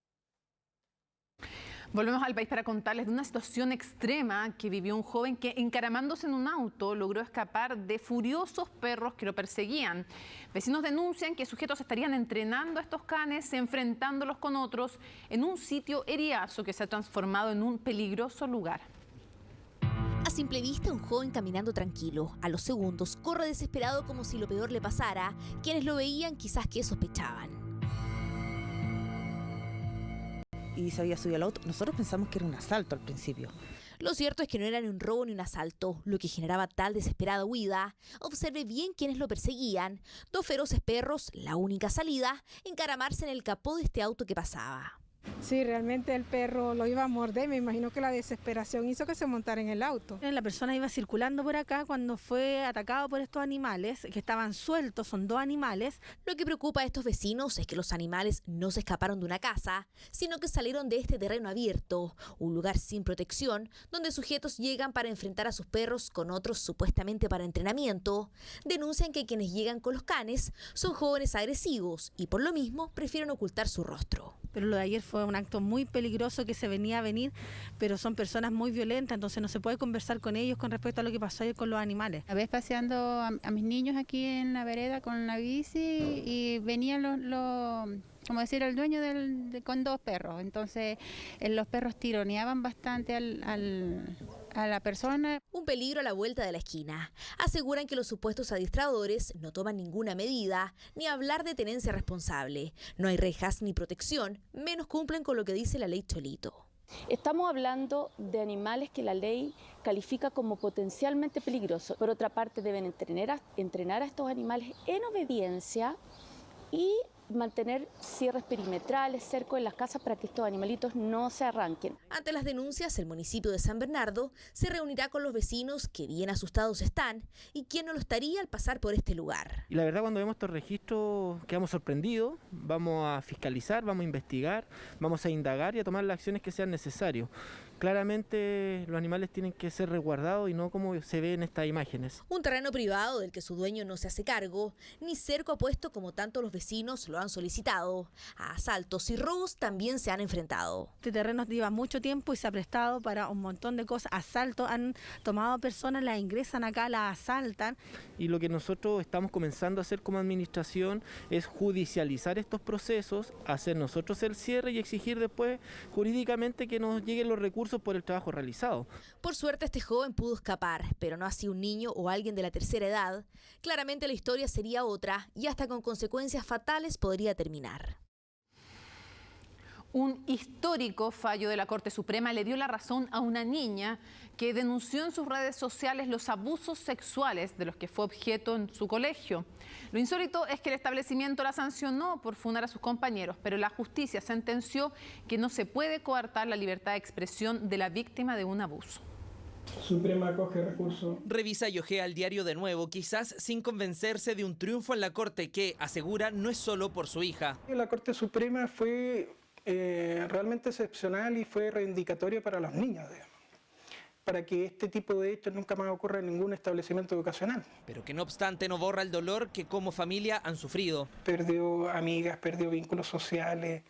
Volvemos al país para contarles de una situación extrema que vivió un joven que, encaramándose en un auto, logró escapar de furiosos perros que lo perseguían. Vecinos denuncian que sujetos estarían entrenando a estos canes, enfrentándolos con otros, en un sitio eriazo que se ha transformado en un peligroso lugar. A simple vista, un joven caminando tranquilo. A los segundos, corre desesperado como si lo peor le pasara. Quienes lo veían quizás que sospechaban. Y se había subido al auto. Nosotros pensamos que era un asalto al principio. Lo cierto es que no era ni un robo ni un asalto, lo que generaba tal desesperada huida. Observe bien quiénes lo perseguían. 2 feroces perros, la única salida, encaramarse en el capó de este auto que pasaba. Sí, realmente el perro lo iba a morder, me imagino que la desesperación hizo que se montara en el auto. La persona iba circulando por acá cuando fue atacado por estos animales, que estaban sueltos, son 2 animales. Lo que preocupa a estos vecinos es que los animales no se escaparon de una casa, sino que salieron de este terreno abierto, un lugar sin protección, donde sujetos llegan para enfrentar a sus perros con otros supuestamente para entrenamiento. Denuncian que quienes llegan con los canes son jóvenes agresivos y por lo mismo prefieren ocultar su rostro. Pero lo de ayer fue un acto muy peligroso que se venía a venir, pero son personas muy violentas, entonces no se puede conversar con ellos con respecto a lo que pasó ayer con los animales. A veces paseando a mis niños aquí en la vereda con la bici y venían como decir, el dueño con 2 perros. Entonces los perros tironeaban bastante a la persona. Un peligro a la vuelta de la esquina. Aseguran que los supuestos adiestradores no toman ninguna medida, ni hablar de tenencia responsable. No hay rejas ni protección, menos cumplen con lo que dice la ley Cholito. Estamos hablando de animales que la ley califica como potencialmente peligrosos. Por otra parte, deben entrenar a estos animales en obediencia y mantener cierres perimetrales, cercos en las casas para que estos animalitos no se arranquen. Ante las denuncias, el municipio de San Bernardo se reunirá con los vecinos que bien asustados están y quién no lo estaría al pasar por este lugar. Y la verdad, cuando vemos estos registros quedamos sorprendidos, vamos a fiscalizar, vamos a investigar, vamos a indagar y a tomar las acciones que sean necesarias. Claramente los animales tienen que ser resguardados y no como se ve en estas imágenes. Un terreno privado del que su dueño no se hace cargo, ni cerco apuesto como tanto los vecinos lo han solicitado. A asaltos y robos también se han enfrentado. Este terreno lleva mucho tiempo y se ha prestado para un montón de cosas. Asaltos, han tomado personas, las ingresan acá, las asaltan. Y lo que nosotros estamos comenzando a hacer como administración es judicializar estos procesos, hacer nosotros el cierre y exigir después jurídicamente que nos lleguen los recursos por el trabajo realizado. Por suerte este joven pudo escapar, pero no así un niño o alguien de la tercera edad. Claramente la historia sería otra y hasta con consecuencias fatales podría terminar. Un histórico fallo de la Corte Suprema le dio la razón a una niña que denunció en sus redes sociales los abusos sexuales de los que fue objeto en su colegio. Lo insólito es que el establecimiento la sancionó por funar a sus compañeros, pero la justicia sentenció que no se puede coartar la libertad de expresión de la víctima de un abuso. Suprema acoge recurso. Revisa y ojea el diario de nuevo, quizás sin convencerse de un triunfo en la Corte que, asegura, no es solo por su hija. La Corte Suprema fue realmente excepcional y fue reivindicatoria para los niños, para que este tipo de hechos nunca más ocurra en ningún establecimiento educacional. Pero que no obstante no borra el dolor que como familia han sufrido. Perdió amigas, perdió vínculos sociales,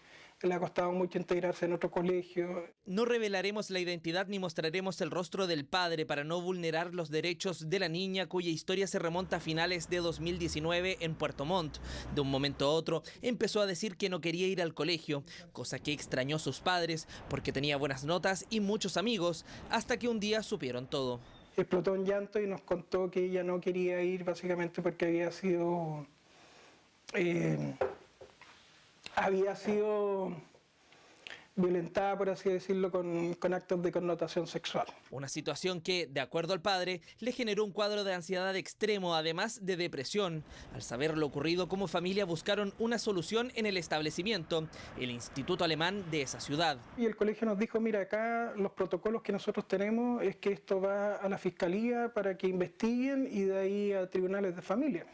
le ha costado mucho integrarse en otro colegio. No revelaremos la identidad ni mostraremos el rostro del padre para no vulnerar los derechos de la niña, cuya historia se remonta a finales de 2019 en Puerto Montt. De un momento a otro empezó a decir que no quería ir al colegio, cosa que extrañó a sus padres porque tenía buenas notas y muchos amigos, hasta que un día supieron todo. Explotó en llanto y nos contó que ella no quería ir básicamente porque había sido violentada, por así decirlo, con actos de connotación sexual. Una situación que, de acuerdo al padre, le generó un cuadro de ansiedad extremo, además de depresión. Al saber lo ocurrido, como familia buscaron una solución en el establecimiento, el Instituto Alemán de esa ciudad. Y el colegio nos dijo, mira, acá los protocolos que nosotros tenemos es que esto va a la fiscalía para que investiguen y de ahí a tribunales de familia.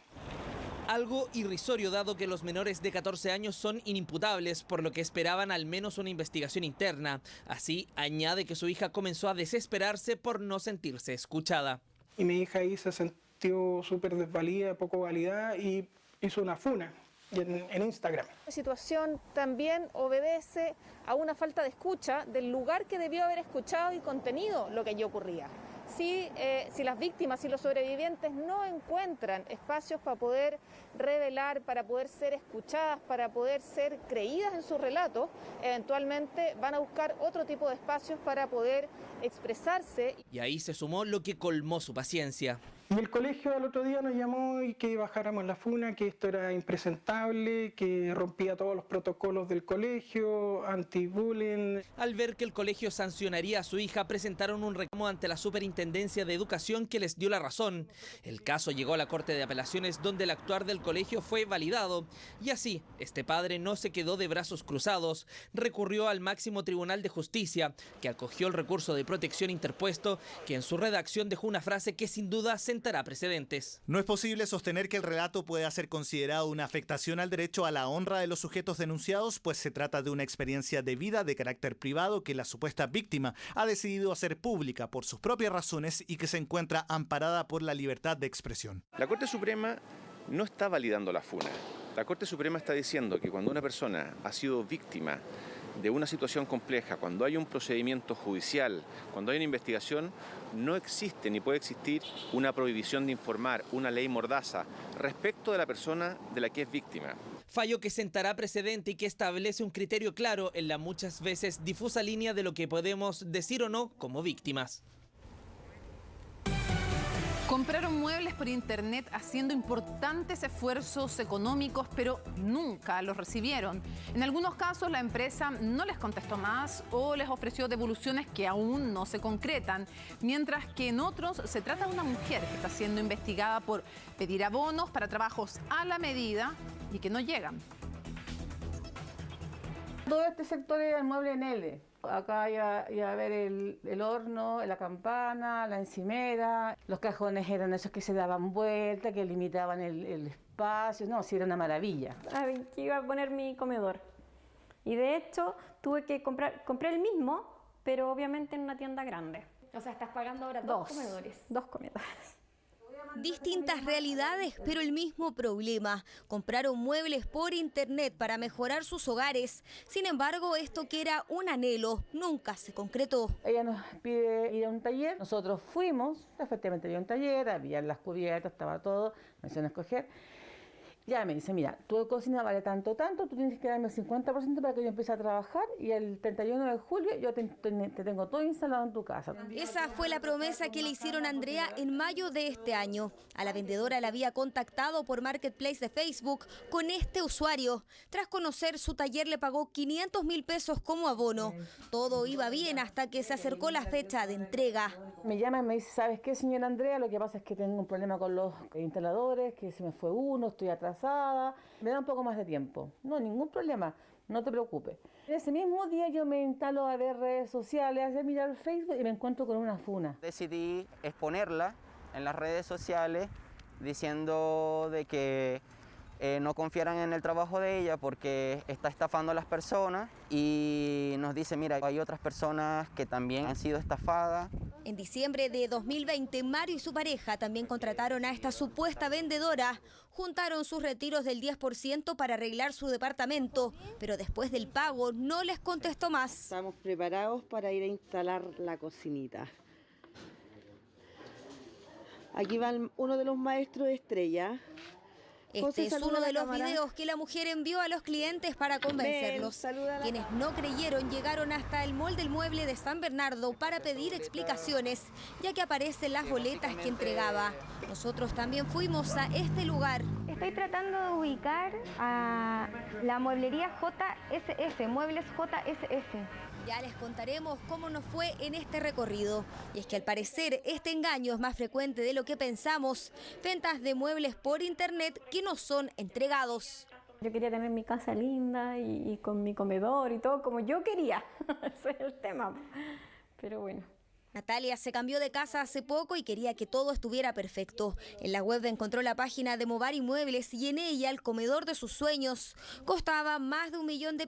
Algo irrisorio dado que los menores de 14 años son inimputables, por lo que esperaban al menos una investigación interna. Así, añade que su hija comenzó a desesperarse por no sentirse escuchada. Y mi hija ahí se sintió súper desvalida, poco validada y hizo una funa en Instagram. La situación también obedece a una falta de escucha del lugar que debió haber escuchado y contenido lo que allí ocurría. Si las víctimas y los sobrevivientes no encuentran espacios para poder revelar, para poder ser escuchadas, para poder ser creídas en sus relatos, eventualmente van a buscar otro tipo de espacios para poder expresarse. Y ahí se sumó lo que colmó su paciencia. Y el colegio al otro día nos llamó y que bajáramos la funa, que esto era impresentable, que rompía todos los protocolos del colegio, anti-bullying. Al ver que el colegio sancionaría a su hija, presentaron un reclamo ante la Superintendencia de Educación que les dio la razón. El caso llegó a la Corte de Apelaciones, donde el actuar del colegio fue validado. Y así, este padre no se quedó de brazos cruzados. Recurrió al máximo tribunal de justicia, que acogió el recurso de protección interpuesto, que en su redacción dejó una frase que sin duda sentará precedentes. No es posible sostener que el relato pueda ser considerado una afectación al derecho a la honra de los sujetos denunciados, pues se trata de una experiencia de vida de carácter privado que la supuesta víctima ha decidido hacer pública por sus propias razones y que se encuentra amparada por la libertad de expresión. La Corte Suprema no está validando la funa. La Corte Suprema está diciendo que cuando una persona ha sido víctima de una situación compleja, cuando hay un procedimiento judicial, cuando hay una investigación, no existe ni puede existir una prohibición de informar, una ley mordaza respecto de la persona de la que es víctima. Fallo que sentará precedente y que establece un criterio claro en la muchas veces difusa línea de lo que podemos decir o no como víctimas. Compraron muebles por internet haciendo importantes esfuerzos económicos, pero nunca los recibieron. En algunos casos la empresa no les contestó más o les ofreció devoluciones que aún no se concretan, mientras que en otros se trata de una mujer que está siendo investigada por pedir abonos para trabajos a la medida y que no llegan. Todo este sector era el mueble en L. Acá iba a ver el horno, la campana, la encimera. Los cajones eran esos que se daban vuelta, que limitaban el espacio. No, sí, era una maravilla. Que iba a poner mi comedor. Y de hecho, tuve que compré el mismo, pero obviamente en una tienda grande. O sea, estás pagando ahora dos comedores. Dos comedores. Distintas realidades, pero el mismo problema. Compraron muebles por internet para mejorar sus hogares. Sin embargo, esto que era un anhelo nunca se concretó. Ella nos pide ir a un taller. Nosotros fuimos, efectivamente había un taller, había las cubiertas, estaba todo, me hicieron escoger. Ya me dice, mira, tu cocina vale tanto, tú tienes que darme el 50% para que yo empiece a trabajar y el 31 de julio yo te tengo todo instalado en tu casa. Esa fue la promesa que le hicieron a Andrea en mayo de este año. A la vendedora la había contactado por Marketplace de Facebook con este usuario. Tras conocer su taller le pagó 500.000 pesos como abono. Todo iba bien hasta que se acercó la fecha de entrega. Me llama y me dice, ¿sabes qué, señora Andrea? Lo que pasa es que tengo un problema con los instaladores, que se me fue uno, estoy atrasada. Me da un poco más de tiempo. No, ningún problema, no te preocupes. Ese mismo día yo me instalo a ver redes sociales, a mirar Facebook y me encuentro con una funa. Decidí exponerla en las redes sociales diciendo de que no confiaran en el trabajo de ella porque está estafando a las personas y nos dice, mira, hay otras personas que también han sido estafadas En diciembre de 2020, Mario y su pareja también contrataron a esta supuesta vendedora. Juntaron sus retiros del 10% para arreglar su departamento, pero después del pago no les contestó más. Estamos preparados para ir a instalar la cocinita. Aquí va uno de los maestros de Estrella. Este es uno de los videos que la mujer envió a los clientes para convencerlos. Quienes no creyeron llegaron hasta el mall del mueble de San Bernardo para pedir explicaciones, ya que aparecen las boletas que entregaba. Nosotros también fuimos a este lugar. Estoy tratando de ubicar a la mueblería JSF, Muebles JSF. Ya les contaremos cómo nos fue en este recorrido. Y es que al parecer este engaño es más frecuente de lo que pensamos. Ventas de muebles por internet que no son entregados. Yo quería tener mi casa linda y con mi comedor y todo como yo quería. Ese es el tema. Pero bueno. Natalia se cambió de casa hace poco y quería que todo estuviera perfecto. En la web encontró la página de Movari Muebles y en ella el comedor de sus sueños. Costaba más de $1 millón.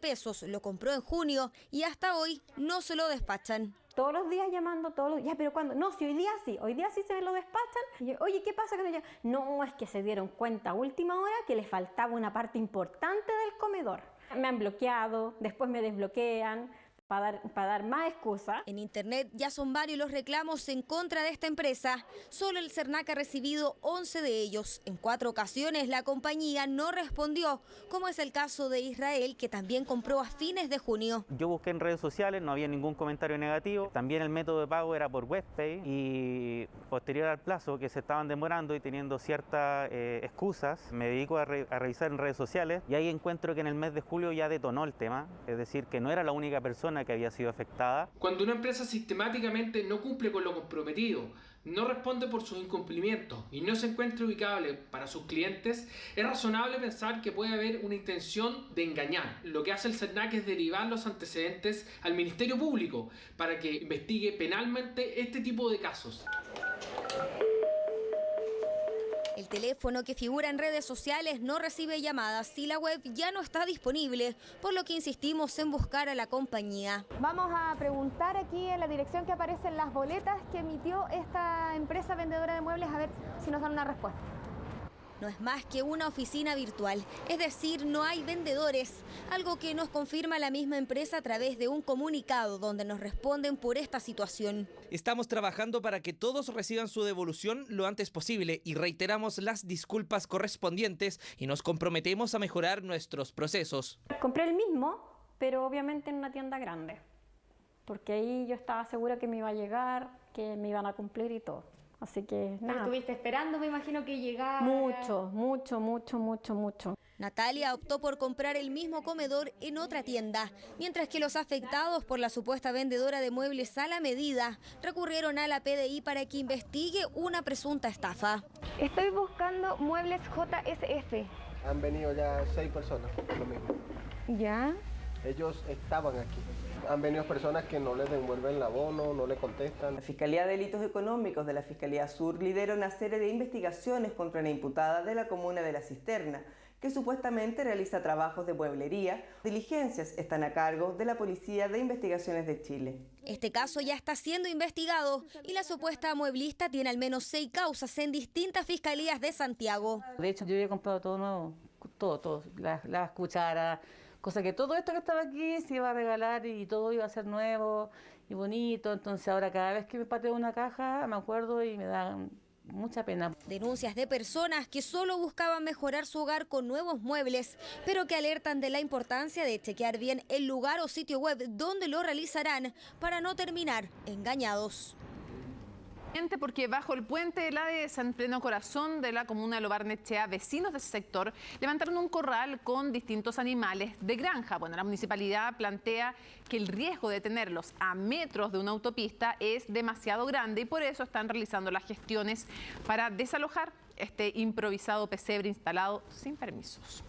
Lo compró en junio y hasta hoy no se lo despachan. Todos los días llamando, ya, pero ¿cuándo? No, si hoy día sí se me lo despachan. Y yo, oye, ¿qué pasa con ella? No, es que se dieron cuenta a última hora que le faltaba una parte importante del comedor. Me han bloqueado, después me desbloquean. Para dar más excusas. En internet ya son varios los reclamos en contra de esta empresa. Solo el Cernac ha recibido 11 de ellos. En 4 ocasiones la compañía no respondió, como es el caso de Israel, que también compró a fines de junio. Yo busqué en redes sociales, no había ningún comentario negativo. También el método de pago era por WebPay y posterior al plazo que se estaban demorando y teniendo ciertas excusas, me dedico a revisar en redes sociales y ahí encuentro que en el mes de julio ya detonó el tema, es decir, que no era la única persona que había sido afectada. Cuando una empresa sistemáticamente no cumple con lo comprometido, no responde por sus incumplimientos y no se encuentra ubicable para sus clientes, es razonable pensar que puede haber una intención de engañar. Lo que hace el Cernac es derivar los antecedentes al Ministerio Público para que investigue penalmente este tipo de casos. El teléfono que figura en redes sociales no recibe llamadas y la web ya no está disponible, por lo que insistimos en buscar a la compañía. Vamos a preguntar aquí en la dirección que aparecen las boletas que emitió esta empresa vendedora de muebles, a ver si nos dan una respuesta. No es más que una oficina virtual, es decir, no hay vendedores, algo que nos confirma la misma empresa a través de un comunicado donde nos responden por esta situación. Estamos trabajando para que todos reciban su devolución lo antes posible y reiteramos las disculpas correspondientes y nos comprometemos a mejorar nuestros procesos. Compré el mismo, pero obviamente en una tienda grande, porque ahí yo estaba segura que me iba a llegar, que me iban a cumplir y todo. Así que nada. Pero estuviste esperando, me imagino que llegara. Mucho. Natalia optó por comprar el mismo comedor en otra tienda, mientras que los afectados por la supuesta vendedora de muebles a la medida recurrieron a la PDI para que investigue una presunta estafa. Estoy buscando Muebles JSF. Han venido ya 6 personas, por lo mismo. ¿Ya? Ellos estaban aquí. Han venido personas que no les devuelven el abono, no le contestan. La Fiscalía de Delitos Económicos de la Fiscalía Sur lidera una serie de investigaciones contra una imputada de la comuna de La Cisterna, que supuestamente realiza trabajos de mueblería. Diligencias están a cargo de la Policía de Investigaciones de Chile. Este caso ya está siendo investigado y la supuesta mueblista tiene al menos 6 causas en distintas fiscalías de Santiago. De hecho, yo había comprado todo nuevo, todo, las cucharas, cosa que todo esto que estaba aquí se iba a regalar y todo iba a ser nuevo y bonito. Entonces ahora cada vez que me pateo una caja me acuerdo y me da mucha pena. Denuncias de personas que solo buscaban mejorar su hogar con nuevos muebles, pero que alertan de la importancia de chequear bien el lugar o sitio web donde lo realizarán para no terminar engañados. Porque bajo el puente de la dehesa, en pleno corazón de la comuna de Lo Barnechea, vecinos de ese sector levantaron un corral con distintos animales de granja. Bueno, la municipalidad plantea que el riesgo de tenerlos a metros de una autopista es demasiado grande y por eso están realizando las gestiones para desalojar este improvisado pesebre instalado sin permisos.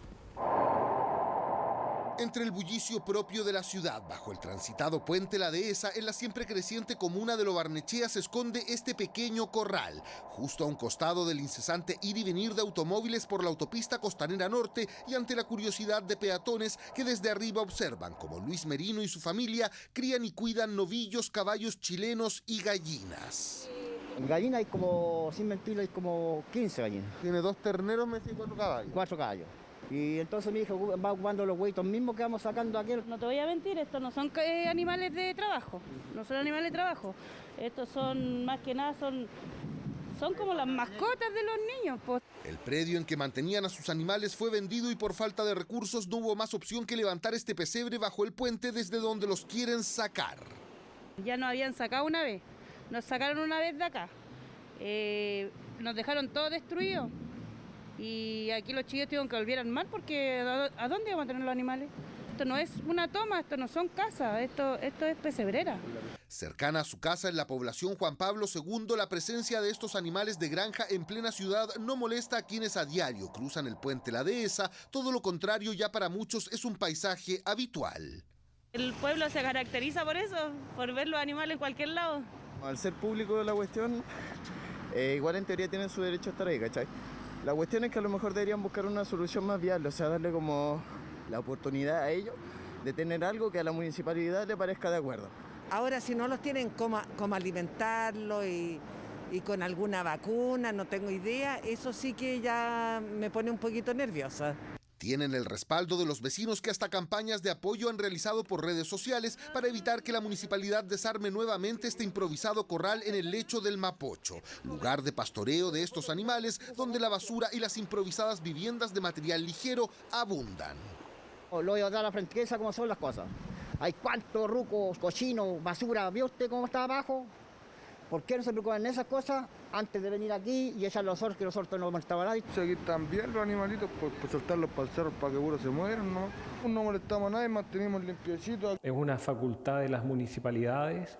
Entre el bullicio propio de la ciudad, bajo el transitado puente La Dehesa, en la siempre creciente comuna de Lo Barnechea se esconde este pequeño corral, justo a un costado del incesante ir y venir de automóviles por la autopista Costanera Norte y ante la curiosidad de peatones que desde arriba observan cómo Luis Merino y su familia crían y cuidan novillos, caballos chilenos y gallinas. En gallina hay como, sin mentir, hay como 15 gallinas. Tiene 2 terneros, me dice 4 caballos. 4 caballos. Y entonces mi hijo va ocupando los hueitos mismos que vamos sacando aquí. No te voy a mentir, estos no son animales de trabajo, no son animales de trabajo. Estos son, más que nada, son como las mascotas de los niños. Pues. El predio en que mantenían a sus animales fue vendido y por falta de recursos no hubo más opción que levantar este pesebre bajo el puente desde donde los quieren sacar. Ya nos habían sacado una vez, nos sacaron una vez de acá, nos dejaron todo destruido. Y aquí los chicos tuvieron que volver al mar porque ¿a dónde vamos a tener los animales? Esto no es una toma, esto no son casas, esto es pesebrera. Cercana a su casa en la población Juan Pablo II, la presencia de estos animales de granja en plena ciudad no molesta a quienes a diario cruzan el puente La Dehesa, todo lo contrario ya para muchos es un paisaje habitual. El pueblo se caracteriza por eso, por ver los animales en cualquier lado. Al ser público la cuestión, igual en teoría tienen su derecho a estar ahí, ¿cachai? La cuestión es que a lo mejor deberían buscar una solución más viable, o sea, darle como la oportunidad a ellos de tener algo que a la municipalidad le parezca de acuerdo. Ahora, si no los tienen cómo alimentarlo y con alguna vacuna, no tengo idea, eso sí que ya me pone un poquito nerviosa. Tienen el respaldo de los vecinos que hasta campañas de apoyo han realizado por redes sociales para evitar que la municipalidad desarme nuevamente este improvisado corral en el lecho del Mapocho, lugar de pastoreo de estos animales donde la basura y las improvisadas viviendas de material ligero abundan. Lo voy a dar a la franqueza como son las cosas. Hay cuantos rucos, cochinos, basura, ¿vio usted cómo está abajo? ¿Por qué no se preocupan de esas cosas antes de venir aquí y echar los sortos, que los sortos no molestaban a nadie? Seguir también los animalitos, por soltarlos para el cerro para que puro se mueran, ¿no? No molestamos a nadie, mantenemos limpiecitos. Es una facultad de las municipalidades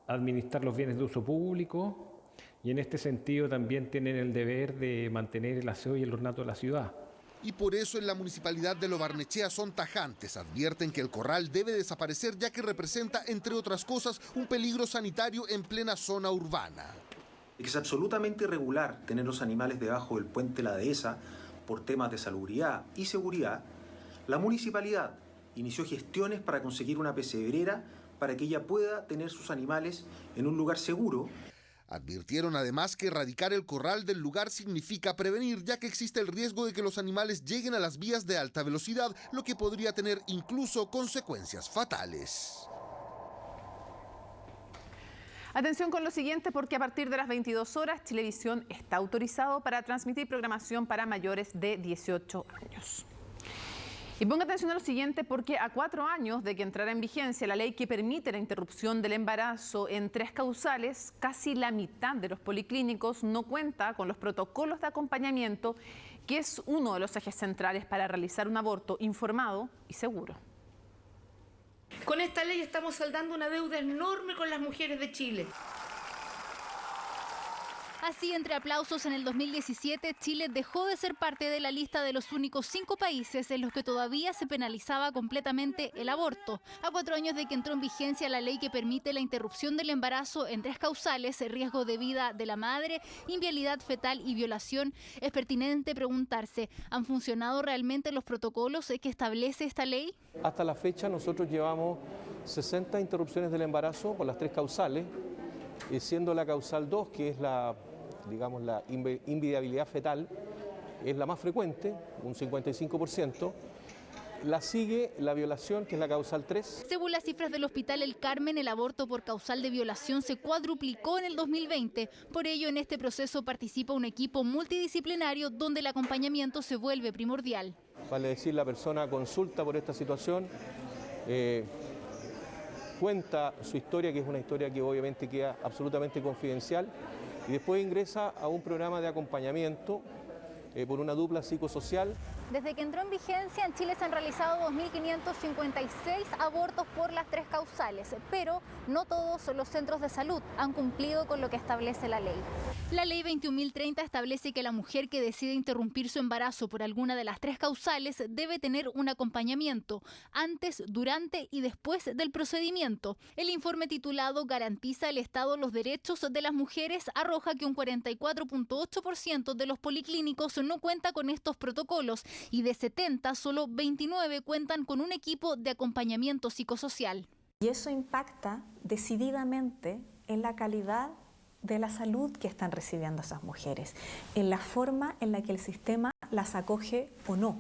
administrar los bienes de uso público y en este sentido también tienen el deber de mantener el aseo y el ornato de la ciudad. Y por eso en la municipalidad de Lo Barnechea son tajantes, advierten que el corral debe desaparecer ya que representa, entre otras cosas, un peligro sanitario en plena zona urbana. Es absolutamente irregular tener los animales debajo del puente La Dehesa por temas de salubridad y seguridad. La municipalidad inició gestiones para conseguir una pesebrera para que ella pueda tener sus animales en un lugar seguro. Advirtieron además que erradicar el corral del lugar significa prevenir, ya que existe el riesgo de que los animales lleguen a las vías de alta velocidad, lo que podría tener incluso consecuencias fatales. Atención con lo siguiente, porque a partir de las 22 horas, Chilevisión está autorizado para transmitir programación para mayores de 18 años. Y ponga atención a lo siguiente, porque a 4 años de que entrara en vigencia la ley que permite la interrupción del embarazo en 3 causales, casi la mitad de los policlínicos no cuenta con los protocolos de acompañamiento, que es uno de los ejes centrales para realizar un aborto informado y seguro. Con esta ley estamos saldando una deuda enorme con las mujeres de Chile. Así, entre aplausos, en el 2017, Chile dejó de ser parte de la lista de los únicos 5 países en los que todavía se penalizaba completamente el aborto. A 4 años de que entró en vigencia la ley que permite la interrupción del embarazo en 3 causales, riesgo de vida de la madre, inviabilidad fetal y violación, es pertinente preguntarse, ¿han funcionado realmente los protocolos que establece esta ley? Hasta la fecha nosotros llevamos 60 interrupciones del embarazo por las 3 causales, siendo la causal 2, que es la inviabilidad fetal, es la más frecuente, un 55%. La sigue la violación, que es la causal 3. Según las cifras del Hospital El Carmen, el aborto por causal de violación se cuadruplicó en el 2020. Por ello, en este proceso participa un equipo multidisciplinario donde el acompañamiento se vuelve primordial. Vale decir, la persona consulta por esta situación, cuenta su historia, que es una historia que obviamente queda absolutamente confidencial, y después ingresa a un programa de acompañamiento por una dupla psicosocial. Desde que entró en vigencia, en Chile se han realizado 2.556 abortos por las 3 causales, pero no todos los centros de salud han cumplido con lo que establece la ley. La ley 21.030 establece que la mujer que decide interrumpir su embarazo por alguna de las 3 causales debe tener un acompañamiento antes, durante y después del procedimiento. El informe titulado ¿Garantiza el Estado los derechos de las mujeres? Arroja que un 44.8% de los policlínicos no cuenta con estos protocolos y de 70, solo 29 cuentan con un equipo de acompañamiento psicosocial. Y eso impacta decididamente en la calidad de la salud que están recibiendo esas mujeres, en la forma en la que el sistema las acoge o no.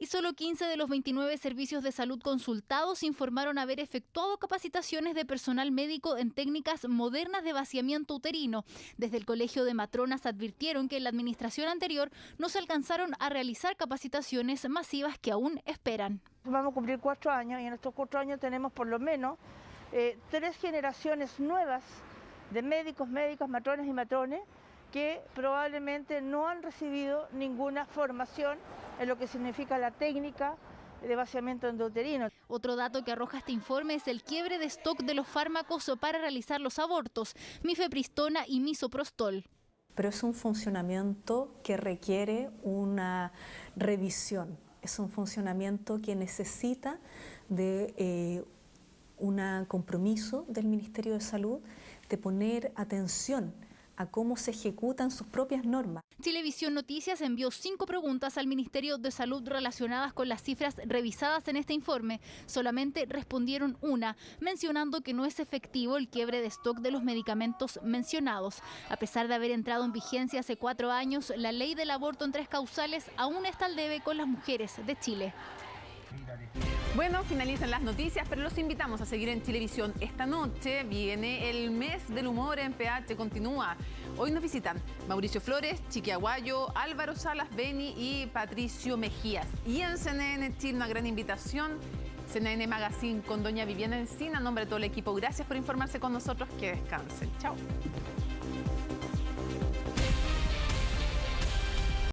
Y solo 15 de los 29 servicios de salud consultados informaron haber efectuado capacitaciones de personal médico en técnicas modernas de vaciamiento uterino. Desde el Colegio de Matronas advirtieron que en la administración anterior no se alcanzaron a realizar capacitaciones masivas que aún esperan. Vamos a cumplir 4 años y en estos 4 años tenemos por lo menos 3 generaciones nuevas de médicos, médicas, matronas y matrones que probablemente no han recibido ninguna formación en lo que significa la técnica de vaciamiento endouterino. Otro dato que arroja este informe es el quiebre de stock de los fármacos para realizar los abortos, mifepristona y misoprostol. Pero es un funcionamiento que requiere una revisión, es un funcionamiento que necesita de un compromiso del Ministerio de Salud de poner atención a cómo se ejecutan sus propias normas. Chilevisión Noticias envió 5 preguntas al Ministerio de Salud relacionadas con las cifras revisadas en este informe. Solamente respondieron una, mencionando que no es efectivo el quiebre de stock de los medicamentos mencionados. A pesar de haber entrado en vigencia hace 4 años, la ley del aborto en 3 causales aún está al debe con las mujeres de Chile. Bueno, finalizan las noticias, pero los invitamos a seguir en Chilevisión. Esta noche viene el mes del humor en PH, continúa. Hoy nos visitan Mauricio Flores, Chiqui Aguayo, Álvaro Salas Beni y Patricio Mejías. Y en CNN Chile una gran invitación, CNN Magazine con doña Viviana Encina. En nombre de todo el equipo, gracias por informarse con nosotros. Que descansen. Chao.